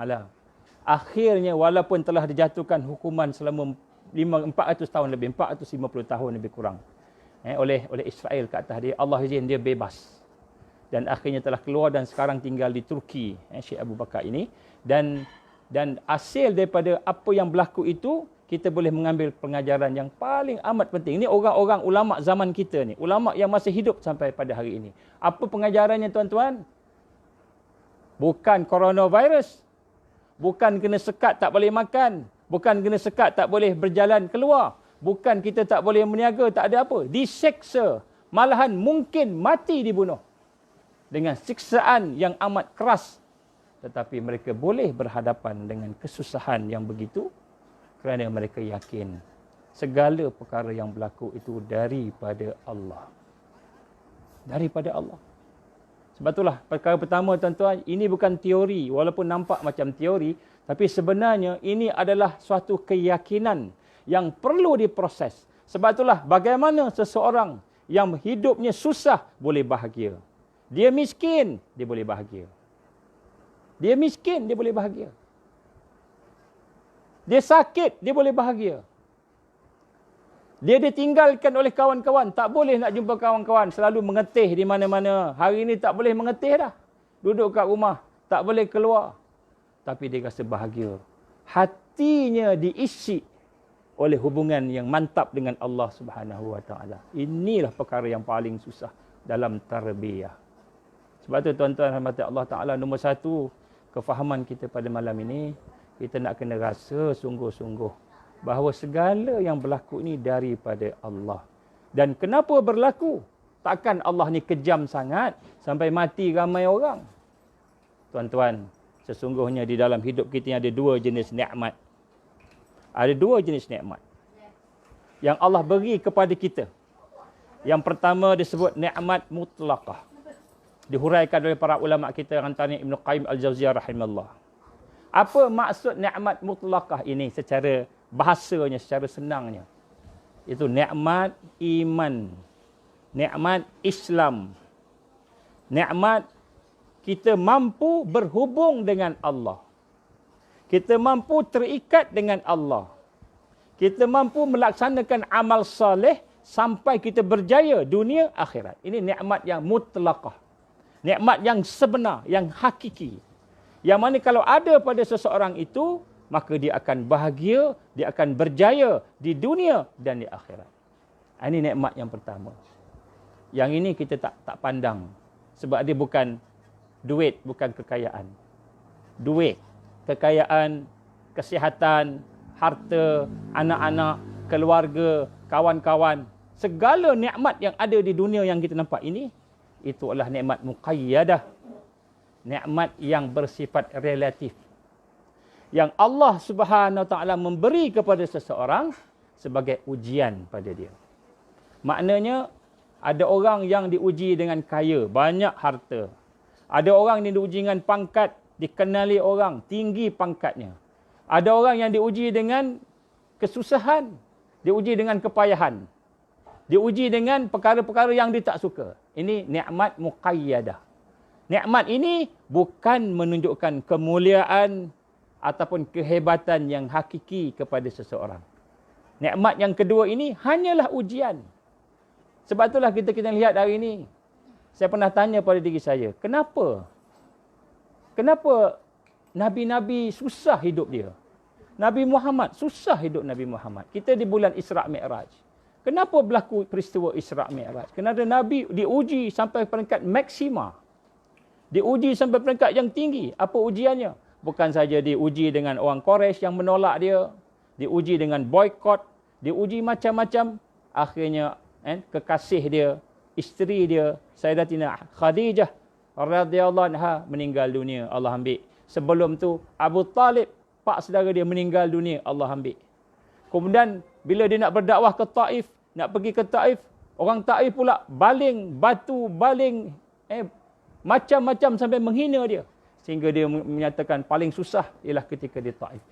akhirnya walaupun telah dijatuhkan hukuman selama 400 tahun lebih, 450 tahun lebih kurang, oleh Israel ke atas dia, Allah izin dia bebas. Dan akhirnya telah keluar dan sekarang tinggal di Turki, Syekh Abu Bakar ini. Dan hasil daripada apa yang berlaku itu, kita boleh mengambil pengajaran yang paling amat penting. Ini orang-orang ulama zaman kita ni, ulama yang masih hidup sampai pada hari ini. Apa pengajarannya tuan-tuan? Bukan coronavirus, bukan kena sekat tak boleh makan, bukan kena sekat tak boleh berjalan keluar, bukan kita tak boleh meniaga, tak ada apa. Diseksa, malahan mungkin mati dibunuh dengan siksaan yang amat keras. Tetapi mereka boleh berhadapan dengan kesusahan yang begitu kerana mereka yakin segala perkara yang berlaku itu daripada Allah. Daripada Allah. Sebab itulah perkara pertama tuan-tuan, ini bukan teori, walaupun nampak macam teori, tapi sebenarnya ini adalah suatu keyakinan yang perlu diproses. Sebab itulah bagaimana seseorang yang hidupnya susah boleh bahagia. Dia miskin, dia boleh bahagia. Dia miskin, dia boleh bahagia. Dia sakit, dia boleh bahagia. Dia ditinggalkan oleh kawan-kawan, tak boleh nak jumpa kawan-kawan, selalu mengetih di mana-mana. Hari ini tak boleh mengetih dah. Duduk kat rumah, tak boleh keluar. Tapi dia rasa bahagia. Hatinya diisi oleh hubungan yang mantap dengan Allah Subhanahu Wa Taala. Inilah perkara yang paling susah dalam tarbiyah. Sebab tu tuan-tuan rahmati Allah Taala, nombor satu, kefahaman kita pada malam ini, kita nak kena rasa sungguh-sungguh bahawa segala yang berlaku ni daripada Allah. Dan kenapa berlaku? Takkan Allah ni kejam sangat sampai mati ramai orang. Tuan-tuan, sesungguhnya di dalam hidup kita ada dua jenis nikmat. Ada dua jenis nikmat yang Allah beri kepada kita. Yang pertama disebut nikmat mutlaqah. Dihuraikan oleh para ulama kita, antaranya Ibn Qayyim Al-Jauziyah rahimahullah. Apa maksud nikmat mutlaqah ini secara bahasanya, secara senangnya? Itu nikmat iman, nikmat Islam, nikmat kita mampu berhubung dengan Allah. Kita mampu terikat dengan Allah. Kita mampu melaksanakan amal saleh sampai kita berjaya dunia akhirat. Ini nikmat yang mutlaqah. Nikmat yang sebenar, yang hakiki. Yang mana kalau ada pada seseorang itu, maka dia akan bahagia, dia akan berjaya di dunia dan di akhirat. Ini nikmat yang pertama. Yang ini kita tak pandang. Sebab dia bukan duit, bukan kekayaan. Duit, kekayaan, kesihatan, harta, anak-anak, keluarga, kawan-kawan. Segala nikmat yang ada di dunia yang kita nampak ini, itu adalah nikmat muqayyadah. Nikmat yang bersifat relatif. Yang Allah Subhanahu Wa Taala memberi kepada seseorang sebagai ujian pada dia. Maknanya, ada orang yang diuji dengan kaya, banyak harta. Ada orang yang diuji dengan pangkat, dikenali orang, tinggi pangkatnya. Ada orang yang diuji dengan kesusahan, diuji dengan kepayahan, diuji dengan perkara-perkara yang dia tak suka. Ini nikmat muqayyadah. Nikmat ini bukan menunjukkan kemuliaan ataupun kehebatan yang hakiki kepada seseorang. Nikmat yang kedua ini hanyalah ujian. Sebab itulah kita lihat hari ini. Saya pernah tanya pada diri saya, kenapa? Kenapa Nabi-Nabi susah hidup dia? Nabi Muhammad, susah hidup Nabi Muhammad. Kita di bulan Isra' Mi'raj. Kenapa berlaku peristiwa Isra' Mi'raj? Kerana Nabi diuji sampai peringkat maksima. Diuji sampai peringkat yang tinggi. Apa ujiannya? Bukan saja diuji dengan orang Quraisy yang menolak dia. Diuji dengan boykot. Diuji macam-macam. Akhirnya kekasih dia, isteri dia, Sayyidatina Khadijah radhiyallahu anha meninggal dunia. Allah ambil. Sebelum tu Abu Talib, pak saudara dia, meninggal dunia. Allah ambil. Kemudian bila dia nak berdakwah ke Taif, nak pergi ke Taif, orang Taif pula baling batu, baling macam-macam sampai menghina dia. Sehingga dia menyatakan paling susah ialah ketika di Taif.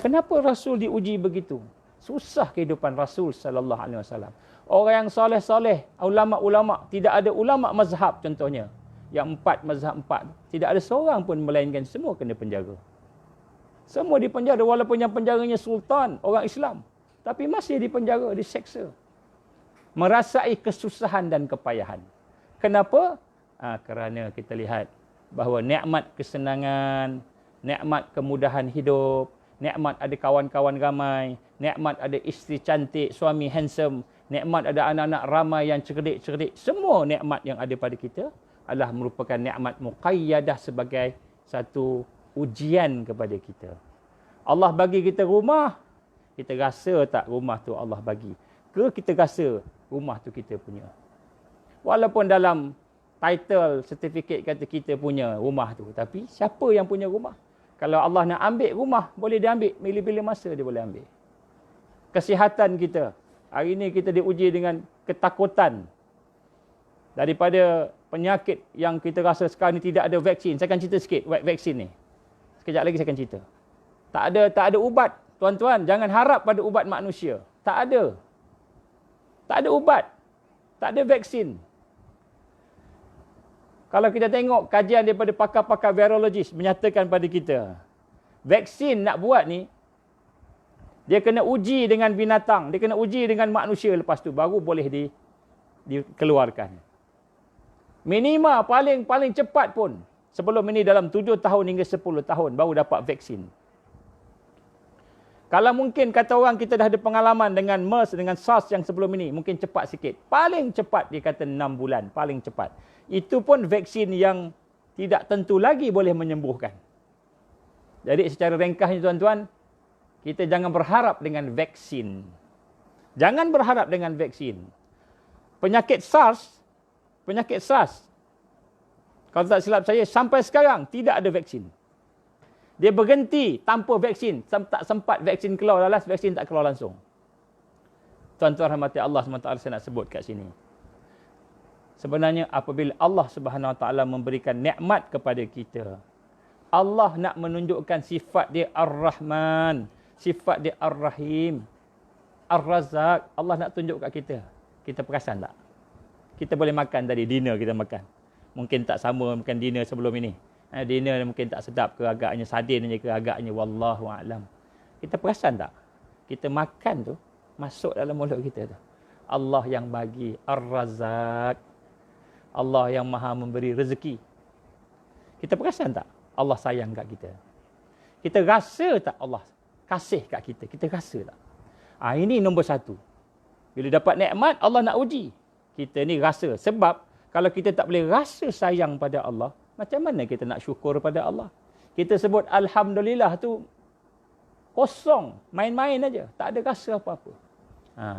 Kenapa Rasul diuji begitu? Susah kehidupan Rasul sallallahu alaihi wasallam. Orang yang soleh-soleh, ulama-ulama, tidak ada ulama mazhab contohnya. Yang 4 mazhab 4, tidak ada seorang pun melainkan semua kena penjara. Semua dipenjara, walaupun yang penjaranya sultan, orang Islam. Tapi masih dipenjara, diseksa. Merasai kesusahan dan kepayahan. Kenapa? Kerana kita lihat bahawa nikmat kesenangan, nikmat kemudahan hidup, nikmat ada kawan-kawan ramai, nikmat ada isteri cantik, suami handsome, nikmat ada anak-anak ramai yang cerdik-cerdik. Semua nikmat yang ada pada kita adalah merupakan nikmat muqayyadah sebagai satu ujian kepada kita. Allah bagi kita rumah, kita rasa tak rumah tu Allah bagi? Ke kita rasa rumah tu kita punya? Walaupun dalam title, sertifikat kata kita punya rumah tu, tapi siapa yang punya rumah? Kalau Allah nak ambil rumah, boleh dia ambil. Bila-bila masa dia boleh ambil. kesihatan kita. Hari ini kita diuji dengan ketakutan daripada penyakit yang kita rasa sekarang ni tidak ada vaksin. Saya akan cerita sikit vaksin ni. Sekejap lagi saya akan cerita. Tak ada ubat. Tuan-tuan, jangan harap pada ubat manusia. Tak ada. Tak ada ubat. Tak ada vaksin. Kalau kita tengok kajian daripada pakar-pakar virologis menyatakan pada kita, vaksin nak buat ni, dia kena uji dengan binatang, dia kena uji dengan manusia, lepas tu baru boleh dikeluarkan. Minima paling cepat pun, sebelum ini dalam 7 tahun hingga 10 tahun baru dapat vaksin. Kalau mungkin kata orang kita dah ada pengalaman dengan MERS, dengan SARS yang sebelum ini, mungkin cepat sikit. Paling cepat dia kata 6 bulan, paling cepat. Itu pun vaksin yang tidak tentu lagi boleh menyembuhkan. Jadi secara ringkasnya tuan-tuan, kita jangan berharap dengan vaksin. Jangan berharap dengan vaksin. Penyakit SARS, kalau tak silap saya, sampai sekarang tidak ada vaksin. Dia berhenti tanpa vaksin. Tak sempat vaksin keluar, lalas vaksin tak keluar langsung. Tuan-tuan rahmati Allah SWT, saya nak sebut kat sini. Sebenarnya apabila Allah Subhanahu Wa Taala memberikan nikmat kepada kita, Allah nak menunjukkan sifat dia Ar-Rahman, sifat dia Ar-Rahim, Ar-Razak. Allah nak tunjuk kat kita. Kita perasan tak? Kita boleh makan tadi, dinner kita makan. Mungkin tak sama makan dinner sebelum ini. Dinner mungkin tak sedap ke, agaknya sardin je ke, agaknya wallahu a'lam. Kita perasan tak? Kita makan tu, masuk dalam mulut kita tu. Allah yang bagi, Ar-Razak. Allah yang maha memberi rezeki. Kita perasan tak? Allah sayang kat kita. Kita rasa tak Allah kasih kat kita? Kita rasa tak? Ini nombor satu. Bila dapat nikmat, Allah nak uji. Kita ni rasa. Sebab kalau kita tak boleh rasa sayang pada Allah, macam mana kita nak syukur pada Allah? Kita sebut Alhamdulillah tu kosong. Main-main aja. Tak ada rasa apa-apa.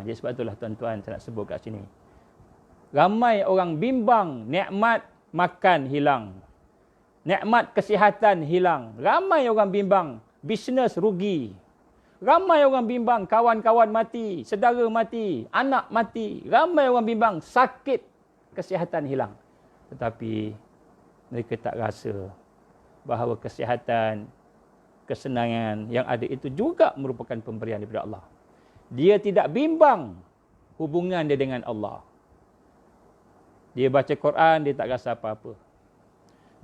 Jadi sebab itulah tuan-tuan saya nak sebut kat sini. Ramai orang bimbang, nikmat makan hilang. Nikmat kesihatan hilang. Ramai orang bimbang, bisnes rugi. Ramai orang bimbang, kawan-kawan mati, saudara mati, anak mati. Ramai orang bimbang, sakit, kesihatan hilang. Tetapi mereka tak rasa bahawa kesihatan, kesenangan yang ada itu juga merupakan pemberian daripada Allah. Dia tidak bimbang hubungan dia dengan Allah. Dia baca Quran, dia tak rasa apa-apa.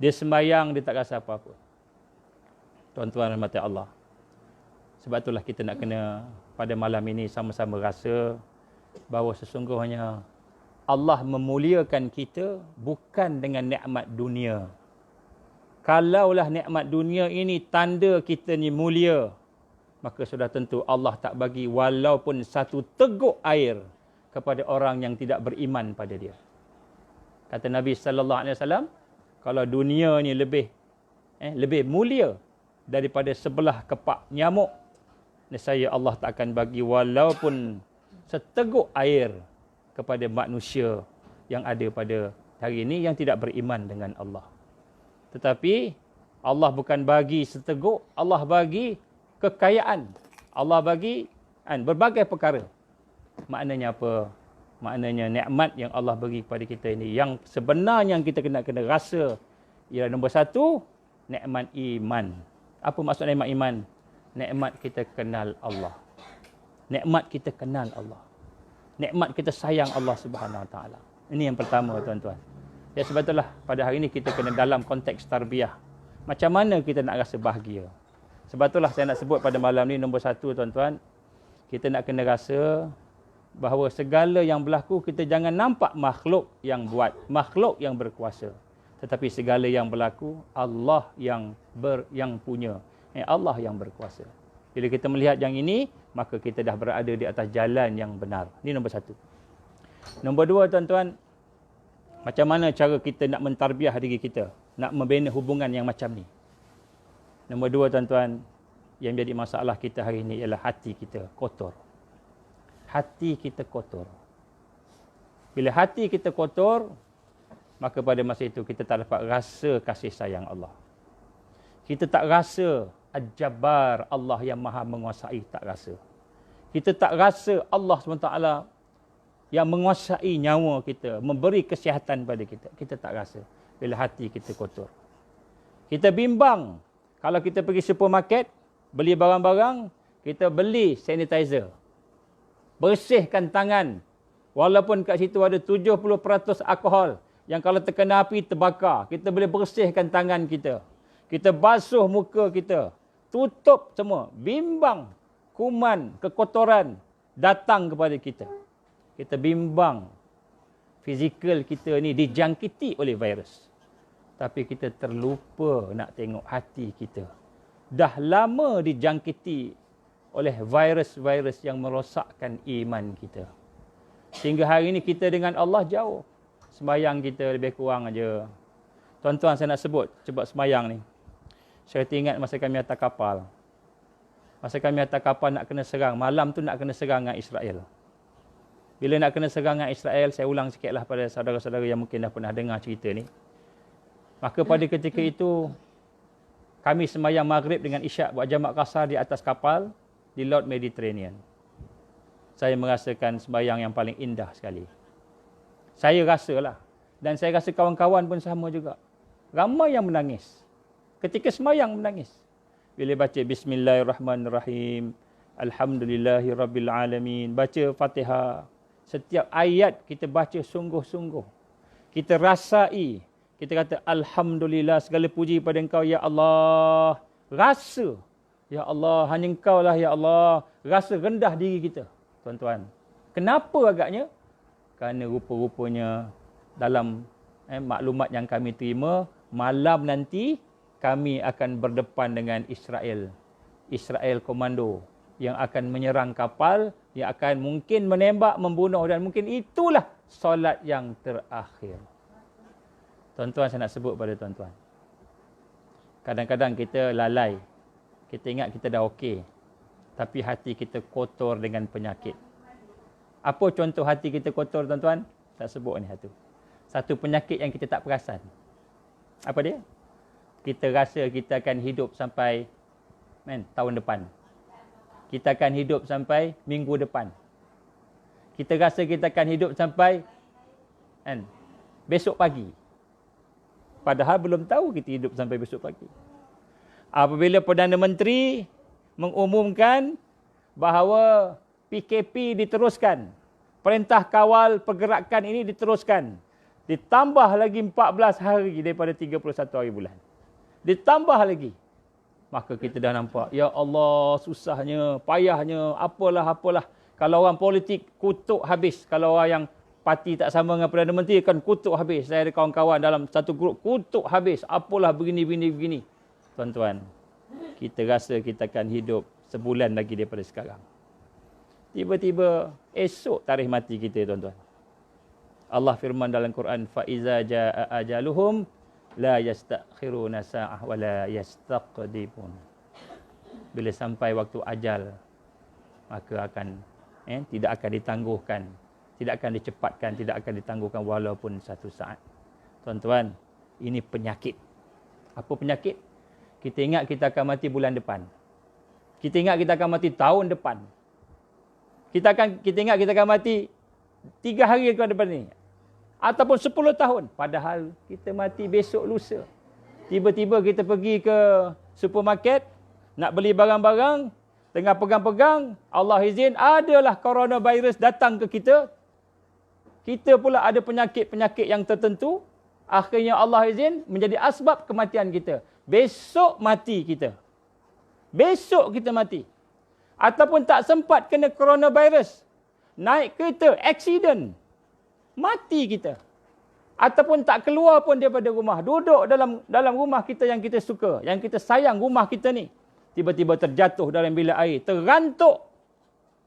Dia sembahyang, dia tak rasa apa-apa. Tuan-tuan rahmati Allah. Sebab itulah kita nak kena pada malam ini sama-sama rasa bahawa sesungguhnya Allah memuliakan kita bukan dengan nikmat dunia. Kalaulah nikmat dunia ini tanda kita ni mulia, maka sudah tentu Allah tak bagi walaupun satu teguk air kepada orang yang tidak beriman pada dia. Kata Nabi sallallahu alaihi wasallam, kalau dunia ni lebih mulia daripada sebelah kepak nyamuk, nescaya Allah tak akan bagi walaupun seteguk air kepada manusia yang ada pada hari ini yang tidak beriman dengan Allah. Tetapi Allah bukan bagi seteguk, Allah bagi kekayaan. Allah bagi berbagai perkara. Maknanya apa? Maknanya nikmat yang Allah bagi kepada kita ini yang sebenarnya yang kita kena rasa ialah nombor satu, nikmat iman. Apa maksud nikmat iman? Nikmat kita kenal Allah. Nikmat kita kenal Allah. Nikmat kita sayang Allah Subhanahu Wa Taala. Ini yang pertama tuan-tuan. Ya sebab itulah pada hari ini kita kena dalam konteks tarbiyah. Macam mana kita nak rasa bahagia? Sebab itulah saya nak sebut pada malam ni nombor satu tuan-tuan. Kita nak kena rasa bahawa segala yang berlaku kita jangan nampak makhluk yang buat, makhluk yang berkuasa. Tetapi segala yang berlaku Allah yang punya. Allah yang berkuasa. Bila kita melihat yang ini, maka kita dah berada di atas jalan yang benar. Ini nombor satu. Nombor dua tuan-tuan, macam mana cara kita nak mentarbiah diri kita, nak membina hubungan yang macam ni. Nombor dua tuan-tuan, yang jadi masalah kita hari ini ialah hati kita kotor. Hati kita kotor. Bila hati kita kotor, maka pada masa itu kita tak dapat rasa kasih sayang Allah. Kita tak rasa Al-Jabbar, Allah yang maha menguasai, tak rasa. Kita tak rasa Allah SWT yang menguasai nyawa kita, memberi kesihatan pada kita. Kita tak rasa bila hati kita kotor. Kita bimbang kalau kita pergi supermarket, beli barang-barang, kita beli sanitizer. Bersihkan tangan. Walaupun kat situ ada 70% alkohol yang kalau terkena api terbakar, kita boleh bersihkan tangan kita. Kita basuh muka kita. Tutup semua. Bimbang, kuman, kekotoran datang kepada kita. Kita bimbang fizikal kita ni dijangkiti oleh virus. Tapi kita terlupa nak tengok hati kita. Dah lama dijangkiti oleh virus-virus yang merosakkan iman kita. Sehingga hari ini kita dengan Allah jauh. Sembayang kita lebih kurang aja. Tuan-tuan, saya nak sebut sebab sembayang ni. Saya teringat masa kami atas kapal. Masa kami atas kapal nak kena serang. Malam tu nak kena serang dengan Israel. Bila nak kena serang dengan Israel, saya ulang sikitlah pada saudara-saudara yang mungkin dah pernah dengar cerita ni. Maka pada ketika itu, kami sembahyang maghrib dengan isyak buat jamak kasar di atas kapal di Laut Mediterranean. Saya merasakan sembahyang yang paling indah sekali. Saya rasalah. Dan saya rasa kawan-kawan pun sama juga. Ramai yang menangis. Ketika sembahyang menangis. Bila baca Bismillahirrahmanirrahim. Alhamdulillahirrabbilalamin. Baca Fatihah. Setiap ayat kita baca sungguh-sungguh. Kita rasai. Kita kata Alhamdulillah, segala puji pada Engkau ya Allah. Rasa. Ya Allah, hanya Engkau lah ya Allah. Rasa rendah diri kita. Tuan-tuan. Kenapa agaknya? Kerana rupa-rupanya dalam maklumat yang kami terima, malam nanti kami akan berdepan dengan Israel. Israel komando yang akan menyerang kapal, yang akan mungkin menembak, membunuh, dan mungkin itulah solat yang terakhir. Tuan-tuan, saya nak sebut pada tuan-tuan. Kadang-kadang kita lalai. Kita ingat kita dah okey. Tapi hati kita kotor dengan penyakit. Apa contoh hati kita kotor, tuan-tuan? Saya sebut ni satu. Satu penyakit yang kita tak perasan. Apa dia? Kita rasa kita akan hidup sampai tahun depan. Kita akan hidup sampai minggu depan. Kita rasa kita akan hidup sampai besok pagi. Padahal belum tahu kita hidup sampai besok pagi. Apabila Perdana Menteri mengumumkan bahawa PKP diteruskan, perintah kawal pergerakan ini diteruskan, ditambah lagi 14 hari daripada 31 hari bulan. Ditambah lagi. Maka kita dah nampak, ya Allah, susahnya, payahnya, apalah. Kalau orang politik kutuk habis. Kalau orang yang parti tak sama dengan Perdana Menteri akan kutuk habis. Saya ada kawan-kawan dalam satu grup kutuk habis. Apalah begini. Tuan-tuan, kita rasa kita akan hidup sebulan lagi daripada sekarang. Tiba-tiba esok tarikh mati kita, tuan-tuan. Allah firman dalam Quran, fa iza jaa ajaluhum la yastakhiruna sa'ah wa la yastaqdimun. Bila sampai waktu ajal, maka akan tidak akan ditangguhkan, tidak akan dicepatkan, tidak akan ditangguhkan walaupun satu saat. Tuan-tuan, ini penyakit. Apa penyakit? Kita ingat kita akan mati bulan depan. Kita ingat kita akan mati tahun depan. Kita ingat kita akan mati 3 hari ke depan ni. Ataupun 10 tahun. Padahal kita mati besok lusa. Tiba-tiba kita pergi ke supermarket, nak beli barang-barang, tengah pegang-pegang, Allah izin, adalah coronavirus datang ke kita. Kita pula ada penyakit-penyakit yang tertentu. Akhirnya Allah izin menjadi asbab kematian kita. Besok mati kita. Besok kita mati. Ataupun tak sempat kena coronavirus. Naik kereta, accident. Mati kita. Ataupun tak keluar pun daripada rumah. Duduk dalam rumah kita yang kita suka. Yang kita sayang rumah kita ni. Tiba-tiba terjatuh dalam bilik air. Terantuk.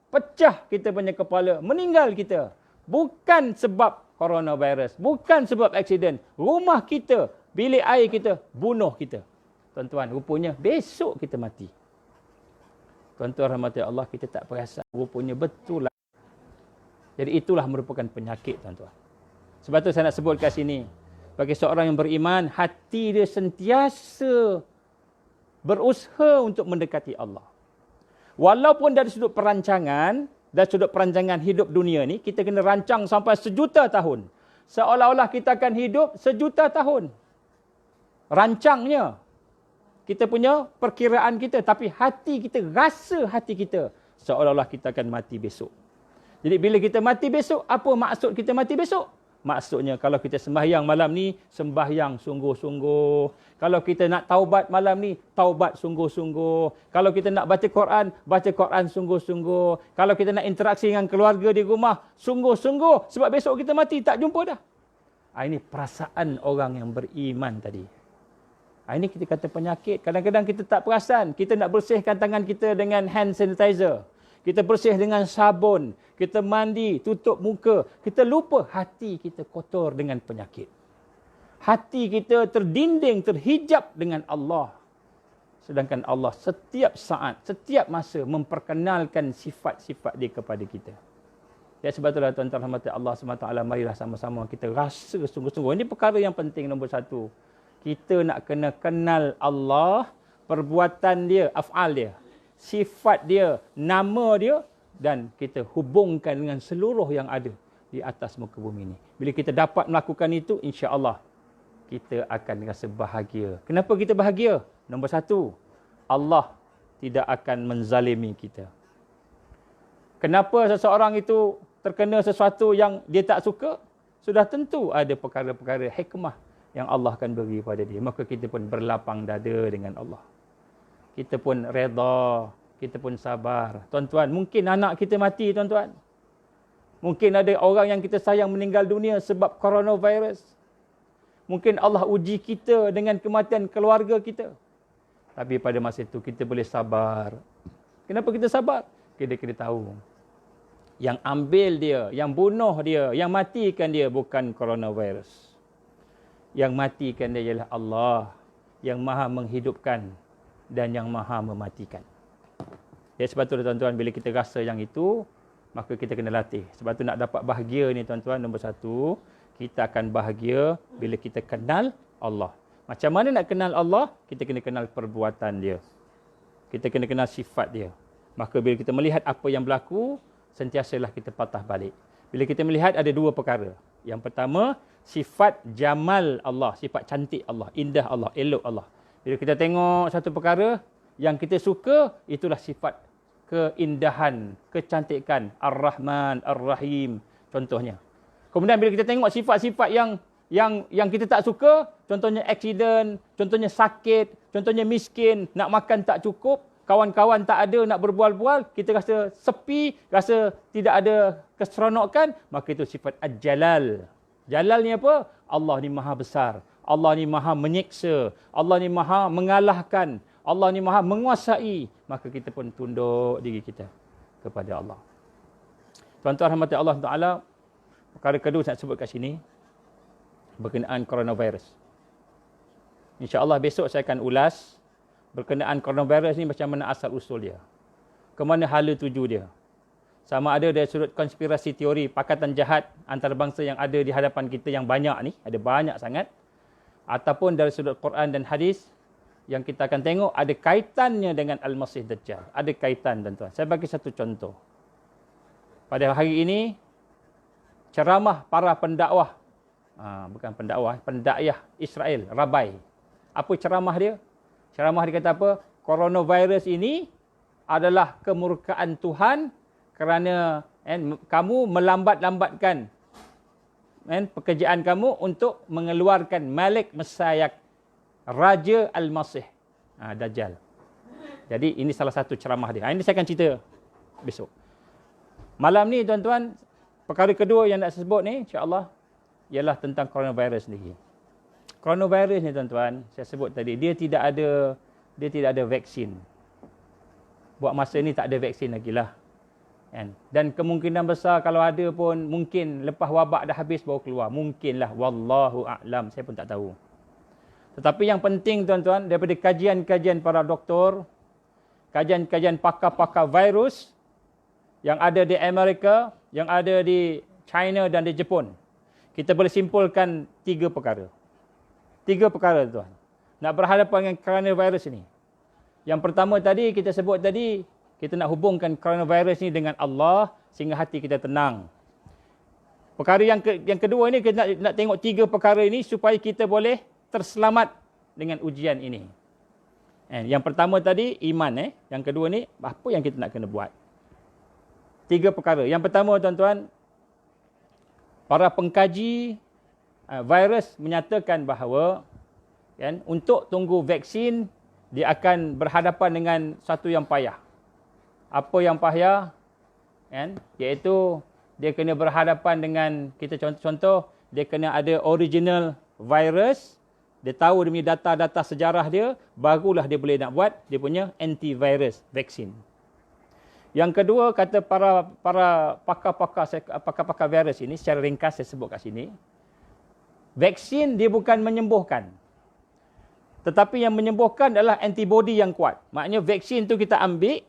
Pecah kita punya kepala. Meninggal kita. Bukan sebab coronavirus. Bukan sebab accident. Rumah kita, bilik air kita, bunuh kita. Tuan-tuan, rupanya besok kita mati. Tuan-tuan rahmati Allah, kita tak perasan. Rupanya betul lah. Jadi itulah merupakan penyakit, tuan-tuan. Sebab tu saya nak sebut kat sini. Bagi seorang yang beriman, hati dia sentiasa berusaha untuk mendekati Allah. Walaupun dari sudut perancangan, dari sudut perancangan hidup dunia ni, kita kena rancang sampai 1,000,000 tahun. Seolah-olah kita akan hidup 1,000,000 tahun. Rancangnya. Kita punya perkiraan kita. Tapi hati kita, rasa hati kita, seolah-olah kita akan mati besok. Jadi bila kita mati besok, apa maksud kita mati besok? Maksudnya kalau kita sembahyang malam ni, sembahyang sungguh-sungguh. Kalau kita nak taubat malam ni, taubat sungguh-sungguh. Kalau kita nak baca Quran sungguh-sungguh. Kalau kita nak interaksi dengan keluarga di rumah, sungguh-sungguh. Sebab besok kita mati, tak jumpa dah. Ini perasaan orang yang beriman tadi. Ini kita kata penyakit. Kadang-kadang kita tak perasan. Kita nak bersihkan tangan kita dengan hand sanitizer. Kita bersih dengan sabun. Kita mandi, tutup muka. Kita lupa hati kita kotor dengan penyakit. Hati kita terdinding, terhijab dengan Allah. Sedangkan Allah setiap saat, setiap masa memperkenalkan sifat-sifat dia kepada kita. Ya, sebab itulah tuan-tuan rahmati Allah SWT, marilah sama-sama kita rasa sungguh-sungguh. Ini perkara yang penting nombor satu. Kita nak kena kenal Allah, perbuatan dia, af'al dia, sifat dia, nama dia, dan kita hubungkan dengan seluruh yang ada di atas muka bumi ini. Bila kita dapat melakukan itu, insya-Allah kita akan rasa bahagia. Kenapa kita bahagia? Nombor satu, Allah tidak akan menzalimi kita. Kenapa seseorang itu terkena sesuatu yang dia tak suka? Sudah tentu ada perkara-perkara hikmah yang Allah akan beri pada dia. Maka kita pun berlapang dada dengan Allah. Kita pun redha, kita pun sabar. Tuan-tuan, mungkin anak kita mati, tuan-tuan. Mungkin ada orang yang kita sayang meninggal dunia sebab coronavirus. Mungkin Allah uji kita dengan kematian keluarga kita. Tapi pada masa itu kita boleh sabar. Kenapa kita sabar? Kita kena tahu. Yang ambil dia, yang bunuh dia, yang matikan dia bukan coronavirus. Yang matikan dia ialah Allah yang maha menghidupkan dan yang maha mematikan. Ya, sebab tu tuan-tuan, bila kita rasa yang itu, maka kita kena latih. Sebab tu nak dapat bahagia ni tuan-tuan, nombor satu, kita akan bahagia bila kita kenal Allah. Macam mana nak kenal Allah? Kita kena kenal perbuatan dia. Kita kena kenal sifat dia. Maka bila kita melihat apa yang berlaku, sentiasalah kita patah balik. Bila kita melihat ada dua perkara. Yang pertama, sifat jamal Allah, sifat cantik Allah, indah Allah, elok Allah. Bila kita tengok satu perkara yang kita suka, itulah sifat keindahan, kecantikan, Ar-Rahman, Ar-Rahim, contohnya. Kemudian bila kita tengok sifat-sifat yang kita tak suka, contohnya aksiden, contohnya sakit, contohnya miskin, nak makan tak cukup, kawan-kawan tak ada nak berbual-bual, kita rasa sepi, rasa tidak ada keseronokan, maka itu sifat Al-Jalal. Jalal ni apa? Allah ni maha besar, Allah ni maha menyiksa, Allah ni maha mengalahkan, Allah ni maha menguasai, maka kita pun tunduk diri kita kepada Allah. Tuan-tuan rahmati Allah Ta'ala, perkara kedua saya nak sebut kat sini, berkenaan coronavirus. InsyaAllah besok saya akan ulas berkenaan coronavirus ni macam mana asal usul dia. Ke mana hala tuju dia. Sama ada dari sudut konspirasi teori pakatan jahat antarabangsa yang ada di hadapan kita yang banyak ni, ada banyak sangat. Ataupun dari sudut Quran dan hadis, yang kita akan tengok ada kaitannya dengan Al-Masih Dajjal. Ada kaitan, tuan-tuan. Saya bagi satu contoh. Pada hari ini, ceramah para pendakwah, bukan pendakwah, pendakyah Israel, Rabai. Apa ceramah dia? Ceramah dia kata apa? Coronavirus ini adalah kemurkaan Tuhan kerana kamu melambat-lambatkan pekerjaan kamu untuk mengeluarkan Malik Messiah, Raja Al-Masih Dajjal. Jadi ini salah satu ceramah dia. Ini saya akan cerita besok. Malam ni tuan-tuan, perkara kedua yang nak saya sebut ni insya-Allah ialah tentang coronavirus ni. Coronavirus ni tuan-tuan, saya sebut tadi, dia tidak ada vaksin. Buat masa ni tak ada vaksin lagi lah. Dan kemungkinan besar kalau ada pun mungkin lepas wabak dah habis baru keluar. Mungkinlah, wallahu a'lam, saya pun tak tahu. Tetapi yang penting tuan-tuan, daripada kajian-kajian para doktor, kajian-kajian pakar-pakar virus yang ada di Amerika, yang ada di China dan di Jepun, kita boleh simpulkan tiga perkara. Tiga perkara tuan. Nak berhadapan dengan coronavirus ini. Yang pertama tadi, kita sebut tadi, Kita nak hubungkan coronavirus ni dengan Allah sehingga hati kita tenang. Perkara yang kedua ni, kita nak tengok 3 perkara ini supaya kita boleh terselamat dengan ujian ini. Yang pertama tadi, iman. Yang kedua ni, apa yang kita nak kena buat. 3 perkara. Yang pertama, tuan-tuan, para pengkaji virus menyatakan bahawa untuk tunggu vaksin, dia akan berhadapan dengan satu yang payah. Apa yang payah? Iaitu dia kena berhadapan dengan, kita contoh, dia kena ada original virus, dia tahu dia punya data-data sejarah dia, barulah dia boleh nak buat dia punya antivirus vaksin. Yang kedua, kata para pakar-pakar virus ini, secara ringkas saya sebut kat sini, vaksin dia bukan menyembuhkan. Tetapi yang menyembuhkan adalah antibody yang kuat. Maknanya vaksin tu kita ambil,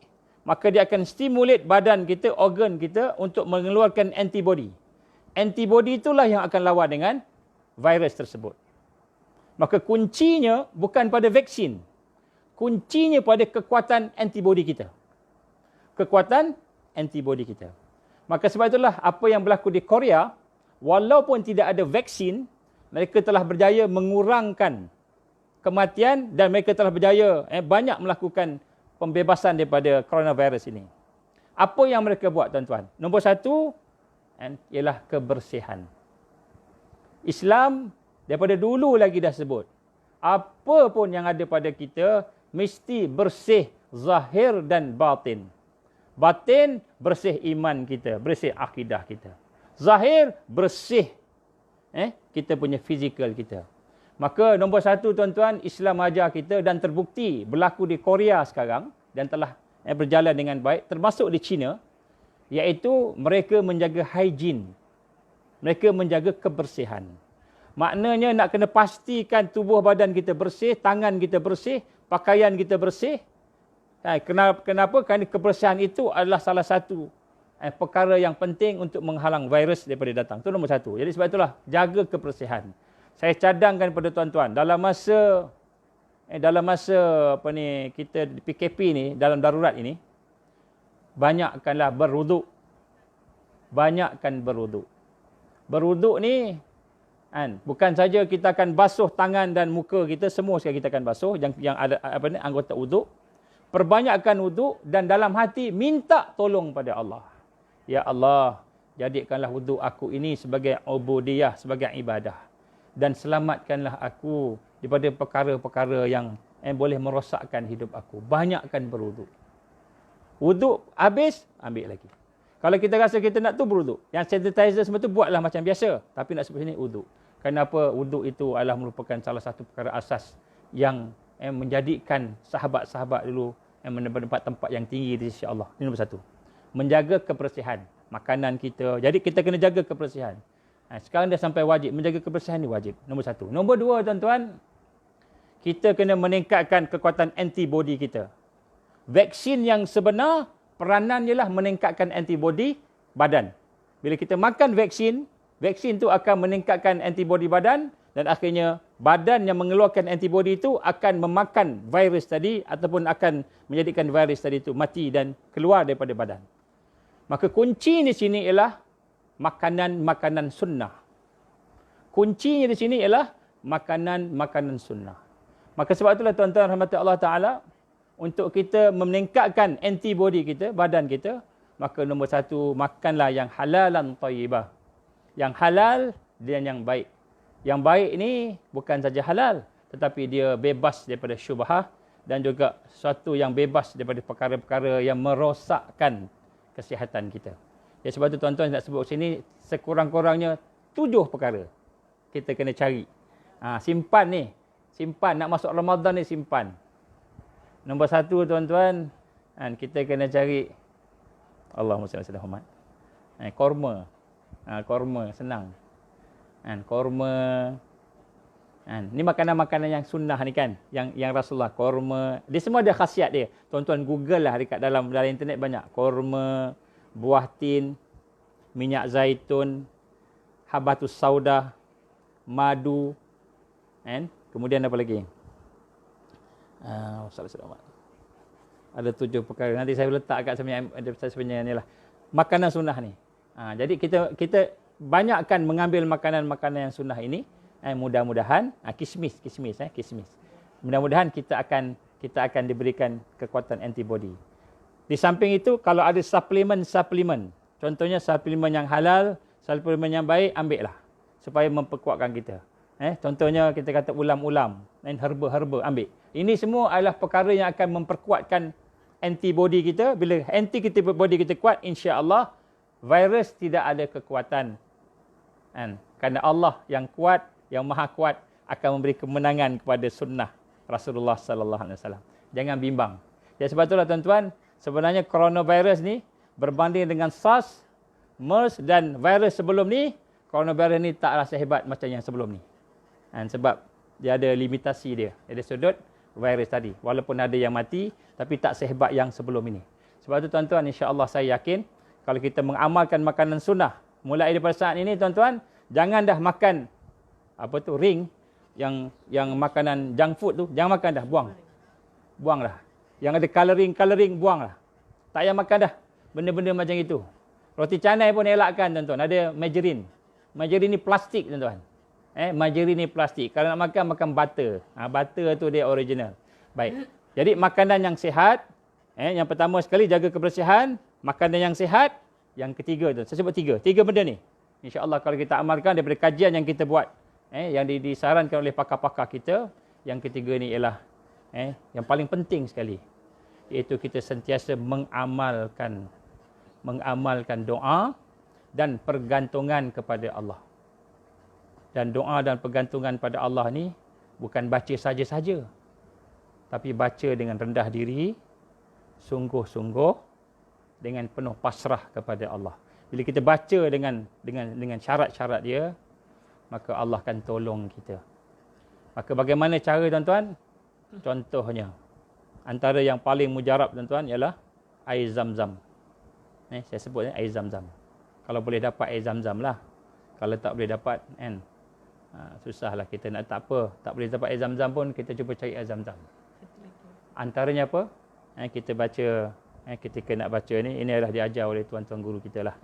maka dia akan stimulate badan kita, organ kita untuk mengeluarkan antibody. Antibody itulah yang akan lawan dengan virus tersebut. Maka kuncinya bukan pada vaksin. Kuncinya pada kekuatan antibody kita. Kekuatan antibody kita. Maka sebab itulah apa yang berlaku di Korea, walaupun tidak ada vaksin, mereka telah berjaya mengurangkan kematian dan mereka telah berjaya banyak melakukan pembebasan daripada coronavirus ini. Apa yang mereka buat, tuan-tuan? Nombor 1 ialah kebersihan. Islam daripada dulu lagi dah sebut, apa pun yang ada pada kita mesti bersih zahir dan batin. Batin bersih iman kita, bersih akidah kita. Zahir bersih kita punya fizikal kita. Maka nombor 1, tuan-tuan, Islam ajar kita dan terbukti berlaku di Korea sekarang dan telah berjalan dengan baik, termasuk di China, iaitu mereka menjaga hygiene. Mereka menjaga kebersihan. Maknanya nak kena pastikan tubuh badan kita bersih, tangan kita bersih, pakaian kita bersih. Kenapa? Kerana kebersihan itu adalah salah satu perkara yang penting untuk menghalang virus daripada datang. Itu nombor 1. Jadi sebab itulah, jaga kebersihan. Saya cadangkan pada tuan-tuan, dalam masa kita PKP ni, dalam darurat ini, banyakkanlah berwuduk. Banyakkan berwuduk. Berwuduk ni bukan saja kita akan basuh tangan dan muka kita, semua sekali kita akan basuh yang ada anggota wuduk. Perbanyakkan wuduk dan dalam hati minta tolong pada Allah. Ya Allah, jadikanlah wuduk aku ini sebagai ubudiyah, sebagai ibadah. Dan selamatkanlah aku daripada perkara-perkara yang boleh merosakkan hidup aku. Banyakkan berwuduk. Wuduk habis, ambil lagi. Kalau kita rasa kita nak tu, berwuduk. Yang sanitizer semua tu buatlah macam biasa. Tapi nak sebut sini, wuduk. Kenapa? Wuduk itu adalah merupakan salah satu perkara asas yang menjadikan sahabat-sahabat dulu mendapat tempat yang tinggi di sisi Allah. Ini nombor 1. Menjaga kebersihan makanan kita. Jadi kita kena jaga kebersihan. Sekarang dah sampai wajib. Menjaga kebersihan ni wajib. Nombor 1. Nombor 2, tuan-tuan, kita kena meningkatkan kekuatan antibody kita. Vaksin yang sebenar, peranan ialah meningkatkan antibody badan. Bila kita makan vaksin, vaksin tu akan meningkatkan antibody badan dan akhirnya badan yang mengeluarkan antibody itu akan memakan virus tadi ataupun akan menjadikan virus tadi itu mati dan keluar daripada badan. Maka kunci di sini ialah makanan-makanan sunnah. Kuncinya di sini ialah makanan-makanan sunnah. Maka sebab itulah tuan-tuan rahmati Allah Ta'ala, untuk kita meningkatkan antibody kita, badan kita, maka nombor 1, makanlah yang halalan tayyibah. Yang halal dan yang baik. Yang baik ni bukan saja halal, tetapi dia bebas daripada syubhah dan juga sesuatu yang bebas daripada perkara-perkara yang merosakkan kesihatan kita. Ya, sebab tu tuan-tuan nak sebut sini, sekurang-kurangnya 7 perkara kita kena cari. Simpan ni. Simpan. Nak masuk Ramadan ni simpan. Nombor 1, tuan-tuan, kita kena cari Allahumma salli ala Muhammad. Korma. Korma, senang. Korma. Ni makanan-makanan yang sunnah ni kan. Yang Rasulullah. Korma. Dia semua ada khasiat dia. Tuan-tuan Google lah dekat dalam internet banyak. Korma, buah tin, minyak zaitun, habatus sauda, madu, kemudian apa lagi? Ada 7 perkara. Nanti saya letak kat sebenarnya ni lah. Makanan sunnah ni. Jadi kita banyakkan mengambil makanan-makanan yang sunnah ini. Mudah-mudahan kismis. Mudah-mudahan kita akan diberikan kekuatan antibody. Di samping itu, kalau ada suplemen, contohnya suplemen yang halal, suplemen yang baik, ambil lah. Supaya memperkuatkan kita. Contohnya kita kata ulam-ulam, herba-herba, ambil. Ini semua adalah perkara yang akan memperkuatkan antibody kita. Bila antibody kita kuat, insya-Allah virus tidak ada kekuatan. Kerana Allah yang kuat, yang maha kuat, akan memberi kemenangan kepada sunnah Rasulullah sallallahu alaihi wasallam. Jangan bimbang. Jadi sebab itulah tuan-tuan, sebenarnya coronavirus ni berbanding dengan SARS, MERS dan virus sebelum ni, coronavirus ni tak rasa hebat macam yang sebelum ni. Sebab dia ada limitasi dia. Ada sudut virus tadi. Walaupun ada yang mati, tapi tak sehebat yang sebelum ini. Sebab tu tuan-tuan, insya-Allah saya yakin kalau kita mengamalkan makanan sunnah, mulai daripada saat ini tuan-tuan, jangan dah makan ring yang makanan junk food tu, jangan makan dah, buang dah. Yang ada colouring buang lah. Tak payah makan dah benda-benda macam itu. Roti canai pun elakkan tuan-tuan, ada margarine. Margarine ni plastik tuan-tuan. Margarine ni plastik. Kalau nak makan butter. Butter tu dia original. Baik. Jadi makanan yang sihat, yang pertama sekali jaga kebersihan, makanan yang sihat, yang ketiga tu. Saya sebut tiga benda ni. Insya-Allah kalau kita amalkan daripada kajian yang kita buat, yang disarankan oleh pakar-pakar kita, yang ketiga ni ialah yang paling penting sekali, iaitu kita sentiasa mengamalkan doa dan pergantungan kepada Allah. Dan doa dan pergantungan pada Allah ni bukan baca saja-saja, tapi baca dengan rendah diri, sungguh-sungguh, dengan penuh pasrah kepada Allah. Bila kita baca dengan syarat-syarat dia, maka Allah akan tolong kita. Maka bagaimana cara tuan-tuan? Contohnya, antara yang paling mujarab tuan-tuan ialah air zam-zam. Saya sebut air zam-zam. Kalau boleh dapat air zam-zam lah. Kalau tak boleh dapat, susahlah kita nak, tak boleh dapat air zam-zam pun, kita cuba cari air zam-zam. Antaranya apa? Kita baca, ketika nak baca ni, ini adalah diajar oleh tuan-tuan guru kita lah.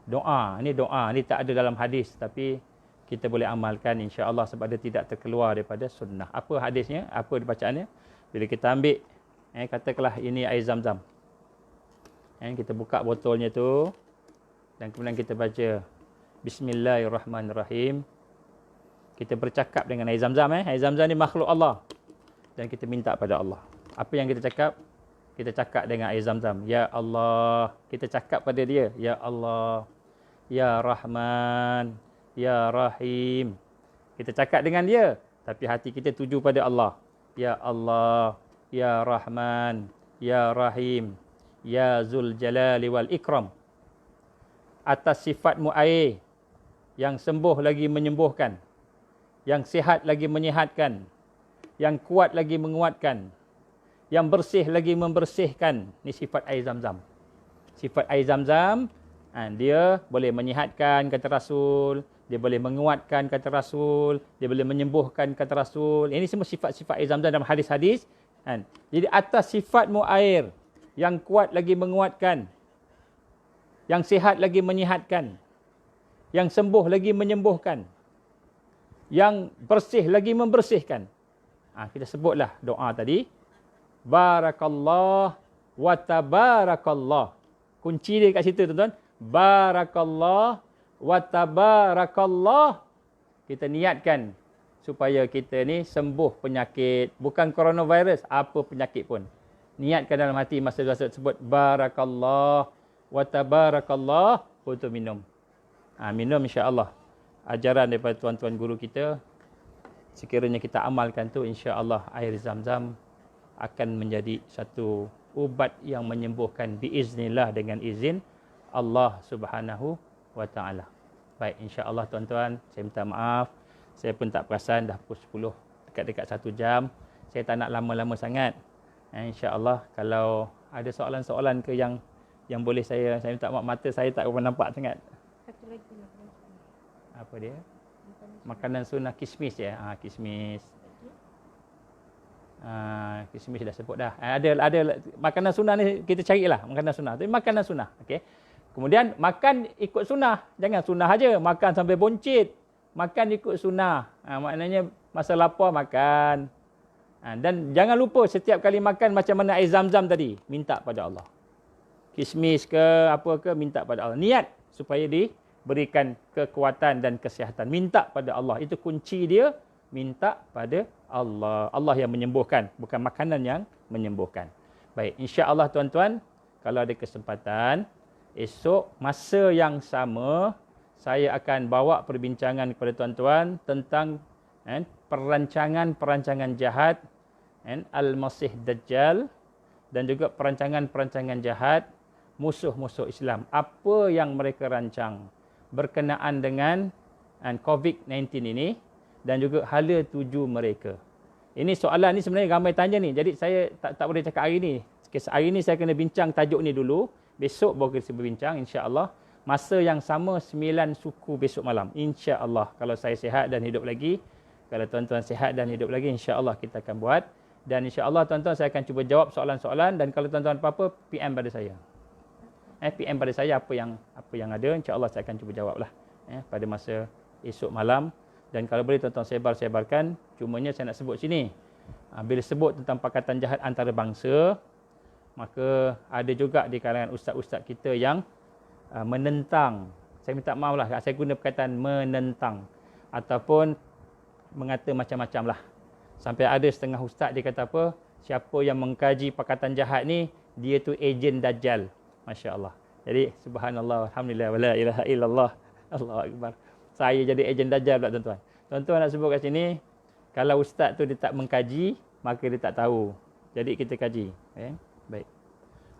Doa, ini tak ada dalam hadis, tapi kita boleh amalkan insya-Allah sebab dia tidak terkeluar daripada sunnah. Apa hadisnya? Apa bacaannya? Bila kita ambil, katakanlah ini air zam-zam. Kita buka botolnya tu, dan kemudian kita baca Bismillahirrahmanirrahim. Kita bercakap dengan air zam-zam. Air zam-zam ni makhluk Allah. Dan kita minta pada Allah. Apa yang kita cakap? Kita cakap dengan air zam-zam. Ya Allah. Kita cakap pada dia. Ya Allah. Ya Rahman. Ya Rahim. Kita cakap dengan dia, tapi hati kita tuju pada Allah. Ya Allah. Ya Rahman. Ya Rahim. Ya Zul Jalali wal Ikram. Atas sifatmu air, yang sembuh lagi menyembuhkan, yang sihat lagi menyihatkan, yang kuat lagi menguatkan, yang bersih lagi membersihkan. Ini sifat air zam-zam. Sifat air zam-zam, dia boleh menyihatkan, kata Rasul. Dia boleh menguatkan, kata Rasul. Dia boleh menyembuhkan, kata Rasul. Ini semua sifat-sifat air zam-zam dalam hadis-hadis. Jadi atas sifatmu air, yang kuat lagi menguatkan, yang sihat lagi menyihatkan, yang sembuh lagi menyembuhkan, yang bersih lagi membersihkan. Kita sebutlah doa tadi. Barakallah wa tabarakallah. Kunci dia kat situ tuan-tuan. Barakallah wa tabarakallah. Kita niatkan supaya kita ni sembuh penyakit. Bukan coronavirus, apa penyakit pun. Niatkan dalam hati masa sebut barakallah wa tabarakallah untuk minum. Minum insya-Allah. Ajaran daripada tuan-tuan guru kita, sekiranya kita amalkan tu, insya-Allah air zam-zam akan menjadi satu ubat yang menyembuhkan biiznillah, dengan izin Allah Subhanahu wa taala. Baik, insya-Allah tuan-tuan, saya minta maaf. Saya pun tak perasan dah pukul 10, dekat-dekat 1 jam. Saya tak nak lama-lama sangat. Insya-Allah kalau ada soalan-soalan ke yang boleh saya minta maaf, mata saya tak berapa nampak sangat. Satu lagi. Apa dia? Makanan sunnah kismis ya. Kismis. Kismis dah sebut dah. Ada makanan sunnah ni kita carilah makanan sunnah. Tapi makanan sunnah, okey. Kemudian makan ikut sunnah. Jangan sunnah aja, makan sampai boncit. Makan ikut sunnah. Maknanya masa lapar makan. Dan jangan lupa setiap kali makan macam mana air zam-zam tadi, minta pada Allah. Kismis ke apa ke minta pada Allah. Niat supaya diberikan kekuatan dan kesihatan. Minta pada Allah. Itu kunci dia, minta pada Allah. Allah yang menyembuhkan, bukan makanan yang menyembuhkan. Baik, insya-Allah tuan-tuan, kalau ada kesempatan, esok masa yang sama, saya akan bawa perbincangan kepada tuan-tuan tentang perancangan-perancangan jahat Al-Masih Dajjal dan juga perancangan-perancangan jahat musuh-musuh Islam. Apa yang mereka rancang berkenaan dengan COVID-19 ini dan juga hala tuju mereka. Ini soalan ni sebenarnya ramai tanya ni. Jadi saya tak boleh cakap hari ni. Hari ni saya kena bincang tajuk ni dulu. Besok baru kita berbincang insya-Allah. Masa yang sama 9 suku besok malam. Insya-Allah kalau saya sihat dan hidup lagi. Kalau tuan-tuan sihat dan hidup lagi, insya-Allah kita akan buat. Dan insya-Allah tuan-tuan saya akan cuba jawab soalan-soalan dan kalau tuan-tuan apa-apa PM pada saya. PM pada saya apa yang ada, insya-Allah saya akan cuba jawablah pada masa esok malam. Dan kalau boleh tuan-tuan sebarkan, cumanya saya nak sebut sini. Bila sebut tentang pakatan jahat antarabangsa, maka ada juga di kalangan ustaz-ustaz kita yang menentang. Saya minta maaf lah, saya guna perkataan menentang ataupun mengata macam-macam lah. Sampai ada setengah ustaz dia kata apa, siapa yang mengkaji pakatan jahat ni, dia tu ejen Dajjal. Masya Allah. Jadi subhanallah, alhamdulillah, wala ilaha illallah, Allahu Akbar. Saya jadi ejen Dajjal pula tuan-tuan. Tuan-tuan nak sebut kat sini, kalau ustaz tu dia tak mengkaji, maka dia tak tahu. Jadi kita kaji. Baik.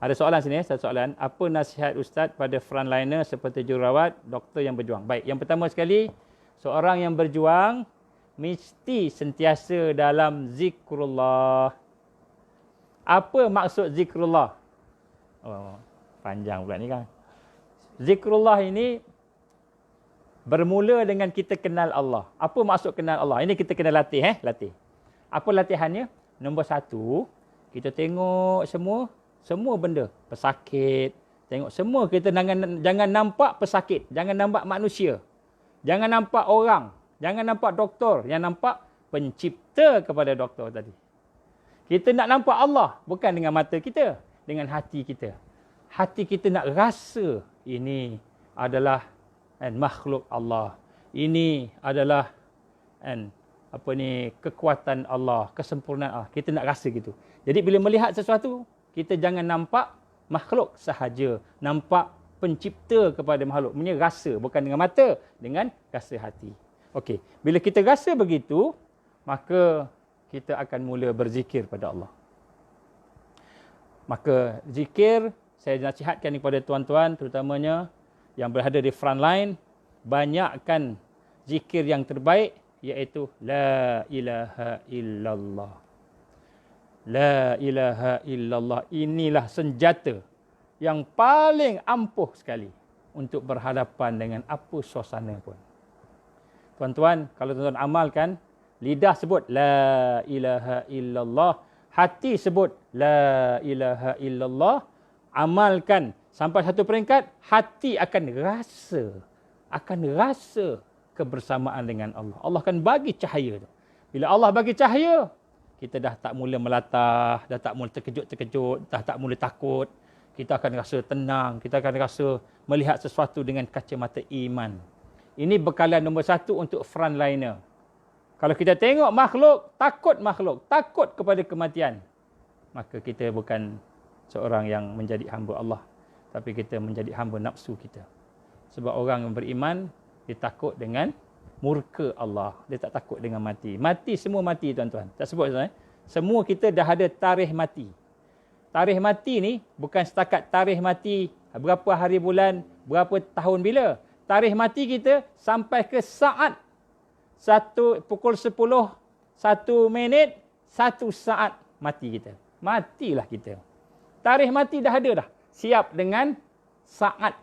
Ada soalan sini, satu soalan. Apa nasihat ustaz pada frontliner seperti jururawat, doktor yang berjuang? Baik, yang pertama sekali, seorang yang berjuang mesti sentiasa dalam zikrullah. Apa maksud zikrullah? Oh, panjang pula ni kan. Zikrullah ini bermula dengan kita kenal Allah. Apa maksud kenal Allah? Ini kita kena latih. Latih. Apa latihannya? Nombor 1, kita tengok semua benda. Pesakit. Tengok semua. Kita jangan nampak pesakit. Jangan nampak manusia. Jangan nampak orang. Jangan nampak doktor. Yang nampak pencipta kepada doktor tadi. Kita nak nampak Allah. Bukan dengan mata kita. Dengan hati kita. Hati kita nak rasa ini adalah makhluk Allah. Ini adalah kekuatan Allah, kesempurnaan Allah. Kita nak rasa gitu. Jadi bila melihat sesuatu, kita jangan nampak makhluk sahaja, nampak pencipta kepada makhluk. Punya rasa, bukan dengan mata, dengan rasa hati. Okey, bila kita rasa begitu, maka kita akan mula berzikir pada Allah. Maka zikir saya nasihatkan kepada tuan-tuan terutamanya yang berada di front line, banyakkan zikir yang terbaik iaitu la ilaha illallah. La ilaha illallah, inilah senjata yang paling ampuh sekali untuk berhadapan dengan apa suasana pun. Tuan-tuan, kalau tuan-tuan amalkan, lidah sebut la ilaha illallah, hati sebut la ilaha illallah, amalkan sampai satu peringkat, hati akan rasa kebersamaan dengan Allah. Allah akan bagi cahaya tu. Bila Allah bagi cahaya, kita dah tak mula melatah, dah tak mula terkejut-terkejut, dah tak mula takut. Kita akan rasa tenang, kita akan rasa melihat sesuatu dengan kacamata iman. Ini bekalan nombor 1 untuk frontliner. Kalau kita tengok makhluk, takut kepada kematian, maka kita bukan seorang yang menjadi hamba Allah, tapi kita menjadi hamba nafsu kita. Sebab orang yang beriman, dia takut dengan murka Allah. Dia tak takut dengan mati. Mati, semua mati tuan-tuan. Tak sebut tuan-tuan. Semua kita dah ada tarikh mati. Tarikh mati ni bukan setakat tarikh mati berapa hari bulan, berapa tahun bila. Tarikh mati kita sampai ke saat pukul 10, 1 minit, 1 saat mati kita. Matilah kita. Tarikh mati dah ada dah. Siap dengan saat.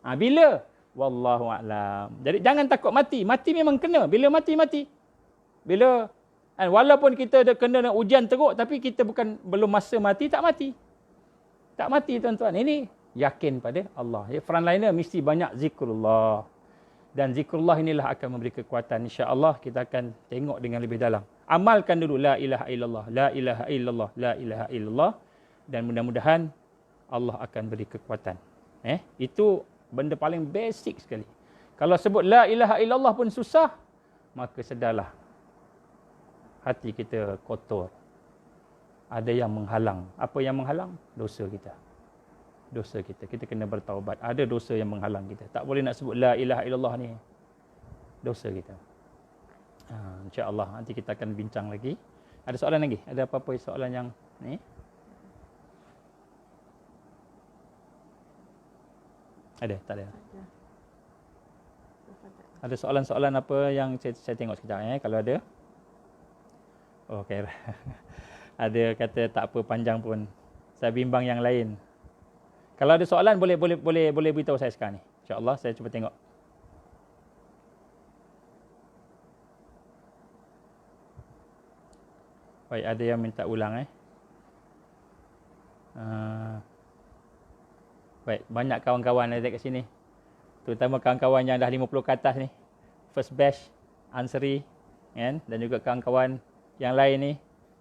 Bila? Wallahu a'lam. Jadi jangan takut mati. Mati memang kena. Bila mati, mati. Bila Dan walaupun kita ada kena dengan ujian teruk, tapi kita belum masa mati, tak mati. Tak mati tuan-tuan. Ini yakin pada Allah. Frontliner mesti banyak zikrullah. Dan zikrullah inilah akan memberi kekuatan. InsyaAllah kita akan tengok dengan lebih dalam. Amalkan dulu la ilaha illallah, la ilaha illallah, la ilaha illallah. Dan mudah-mudahan Allah akan beri kekuatan. Itu benda paling basic sekali. Kalau sebut la ilaha illallah pun susah, maka sedarlah hati kita kotor. Ada yang menghalang. Apa yang menghalang? Dosa kita. Dosa kita. Kita kena bertaubat. Ada dosa yang menghalang kita. Tak boleh nak sebut la ilaha illallah ni. Dosa kita. InsyaAllah nanti kita akan bincang lagi. Ada soalan lagi? Ada apa-apa soalan yang ni? Ada? Tak ada? Ada soalan-soalan apa yang saya tengok sekejap kalau ada? Oh, okey. Ada kata tak apa panjang pun. Saya bimbang yang lain. Kalau ada soalan boleh beritahu saya sekarang ni. InsyaAllah saya cuba tengok. Baik, ada yang minta ulang Baik, banyak kawan-kawan ada kat sini. Terutama kawan-kawan yang dah 50 ke atas ni. First batch, Ansari, kan? Dan juga kawan-kawan yang lain ni.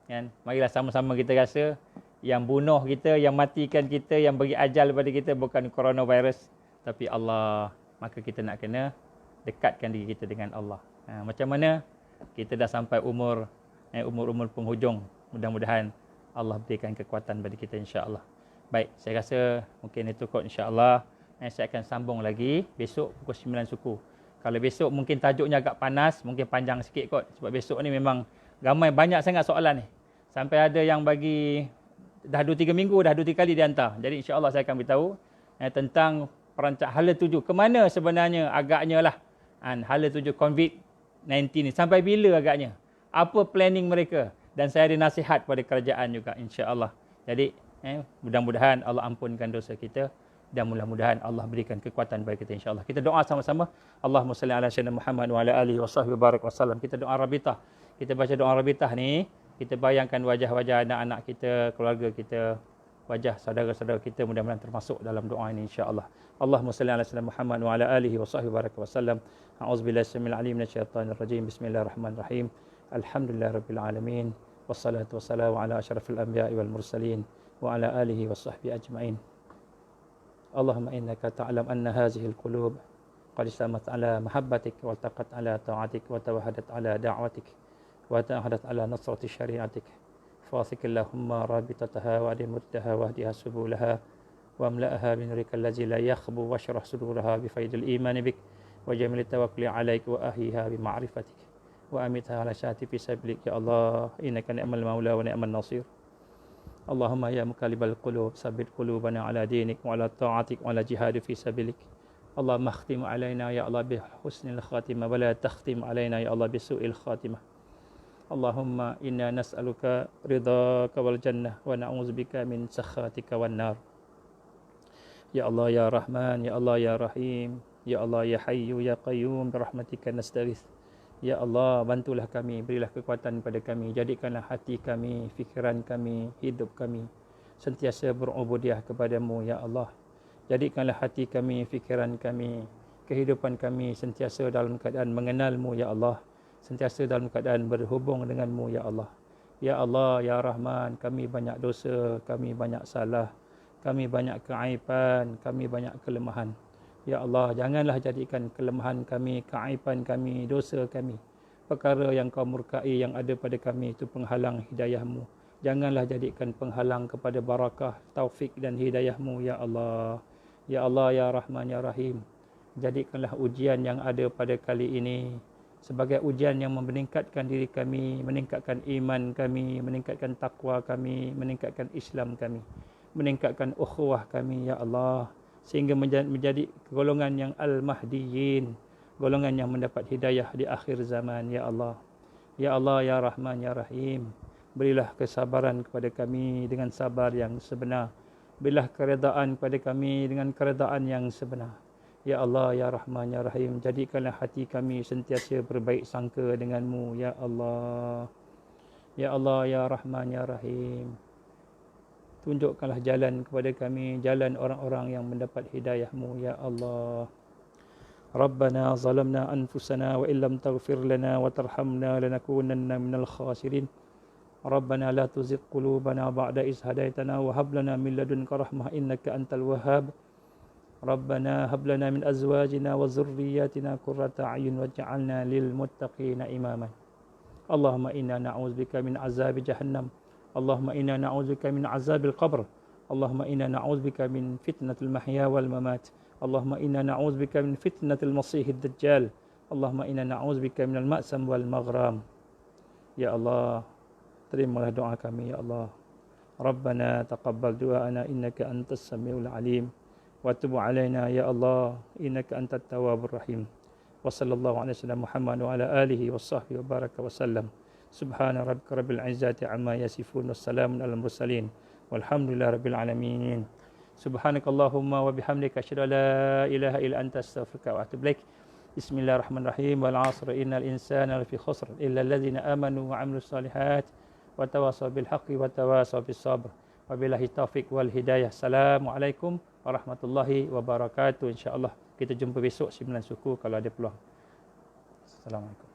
Kan? Marilah sama-sama kita rasa yang bunuh kita, yang matikan kita, yang beri ajal kepada kita bukan coronavirus, tapi Allah. Maka kita nak kena dekatkan diri kita dengan Allah. Macam mana kita dah sampai umur penghujung. Mudah-mudahan Allah berikan kekuatan bagi kita insya-Allah. Baik, saya rasa mungkin itu kot insya-Allah. Saya akan sambung lagi besok pukul 9 suku. Kalau besok mungkin tajuknya agak panas, mungkin panjang sikit kot. Sebab besok ni memang banyak sangat soalan ni. Sampai ada yang bagi dah 2-3 minggu, dah 2-3 kali dihantar. Jadi insya-Allah saya akan beritahu tentang perancang hala 7. Ke mana sebenarnya agaknya lah hala 7 COVID-19 ni. Sampai bila agaknya? Apa planning mereka? Dan saya ada nasihat pada kerajaan juga insya-Allah. Jadi mudah-mudahan Allah ampunkan dosa kita dan mudah-mudahan Allah berikan kekuatan bagi kita insya-Allah. Kita doa sama-sama. Allahumma salli ala sayyidina Muhammad wa ala alihi wa sahbihi barak wasallam. Kita doa rabitah. Kita baca doa rabitah ni, kita bayangkan wajah-wajah anak-anak kita, keluarga kita, wajah saudara-saudara kita mudah-mudahan termasuk dalam doa ini insya-Allah. Allahumma salli ala sayyidina Muhammad wa ala alihi wa sahbihi barak wasallam. A'udzubillahi samil alim minasyaitonir rajim. Bismillahirrahmanirrahim. Alhamdulillahirabbil alamin. Wassalatu wassalamu ala asyrafil anbiya'i wal mursalin wa ala alihi wa sahbihi ajma'in. Allahumma innaka ta'lam anna hadhihi al-qulub qad istamat ala mahabbatik wa taqat ala ta'atik wa tawahadat ala da'watik wa tahadat ala nasrati syari'atik. Fasik Allahumma rabitataha wa adimuddaha wa hdiha subulaha wa amla'aha bi nurika allazi la yakhbu wa shrah suduraha bi faidil iman bik wa jamil tawakkuli alaik wa ahiha bi ma'rifatik wa amitha ala syati fi sabilik. Ya Allah, innaka ni'mal maula wa ni'man nasir. Allahumma ya muqallibal qulub sabbit qulubana ala dinik wa ala ta'atik wa ala jihad fi sabilik. Allahumma khtim alaina ya Allah bi husnil khatimah wa la takhtim alaina ya Allah bi su'il khatimah. Allahumma inna nas'aluka ridhaka wal jannah wa na'udzubika min sakhatika wan nar. Ya Allah ya Rahman, ya Allah ya Rahim, ya Allah ya Hayyu ya Qayyum, bi rahmatika nastaghits. Ya Allah, bantulah kami, berilah kekuatan kepada kami, jadikanlah hati kami, fikiran kami, hidup kami sentiasa berubudiah kepadamu ya Allah. Jadikanlah hati kami, fikiran kami, kehidupan kami sentiasa dalam keadaan mengenalmu ya Allah, sentiasa dalam keadaan berhubung denganmu ya Allah. Ya Allah, ya Rahman, kami banyak dosa, kami banyak salah, kami banyak keaiban, kami banyak kelemahan. Ya Allah, janganlah jadikan kelemahan kami, keaiban kami, dosa kami, perkara yang kau murkai yang ada pada kami itu penghalang hidayah-Mu. Janganlah jadikan penghalang kepada barakah, taufik dan hidayah-Mu ya Allah. Ya Allah, ya Rahman, ya Rahim. Jadikanlah ujian yang ada pada kali ini sebagai ujian yang meningkatkan diri kami, meningkatkan iman kami, meningkatkan takwa kami, meningkatkan Islam kami, meningkatkan ukhuwah kami ya Allah, sehingga menjadi golongan yang al-mahdiyin, golongan yang mendapat hidayah di akhir zaman ya Allah. Ya Allah, ya Rahman, ya Rahim, berilah kesabaran kepada kami dengan sabar yang sebenar, berilah keredaan kepada kami dengan keredaan yang sebenar. Ya Allah, ya Rahman, ya Rahim, jadikanlah hati kami sentiasa berbaik sangka denganmu ya Allah. Ya Allah, Ya Rahman, Ya Rahim. Tunjukkanlah jalan kepada kami, jalan orang-orang yang mendapat hidayah-Mu, Ya Allah. Rabbana zalamna anfusana wa illam taghfir lana wa tarhamna lanakunanna minal khasirin. Rabbana la tuzigh qulubana ba'da idh hadaitana wa hab lana min ladunka rahmah innaka antal wahhab. Rabbana hab lana min azwajina wa dhurriyyatina qurrata a'yun waj'alna lil muttaqina imaman. Allahumma inna na'udzubika min azabi jahannam. Allahumma inna na'udzubika min azabil qabr. Allahumma inna na'udzubika min fitnatil mahya wal mamat. Allahumma inna na'udzubika min fitnatil masiihid dajjal. Allahumma inna na'udzubika minal ma'sam wal maghram. Ya Allah, terimalah doa kami, Ya Allah. Rabbana taqabbal du'ana innaka antas samiul alim. Wa tub alaina ya Allah innaka antat tawwabur rahim. Wa sallallahu ala sayyidina Muhammad wa ala alihi wa sahbihi wa baraka wa sallam. Subhana rabbika rabbil izzati amma yasifun wassalamun alal mursalin walhamdulillahi rabbil alamin. Subhanakallahumma wa bihamdika asyhadu an la ilaha illa anta astaghfiruka wa atubu ilaik. Bismillahirrahmanirrahim. Wal 'asri innal insana lafi khusr illa alladzina amanu wa 'amilus solihat wa tawasaw bil haqqi wa tawasaw bis sabr. Wabillahi taufik wal hidayah. Assalamualaikum warahmatullahi wabarakatuh. InsyaAllah kita jumpa besok 9 suku kalau ada peluang. Assalamualaikum.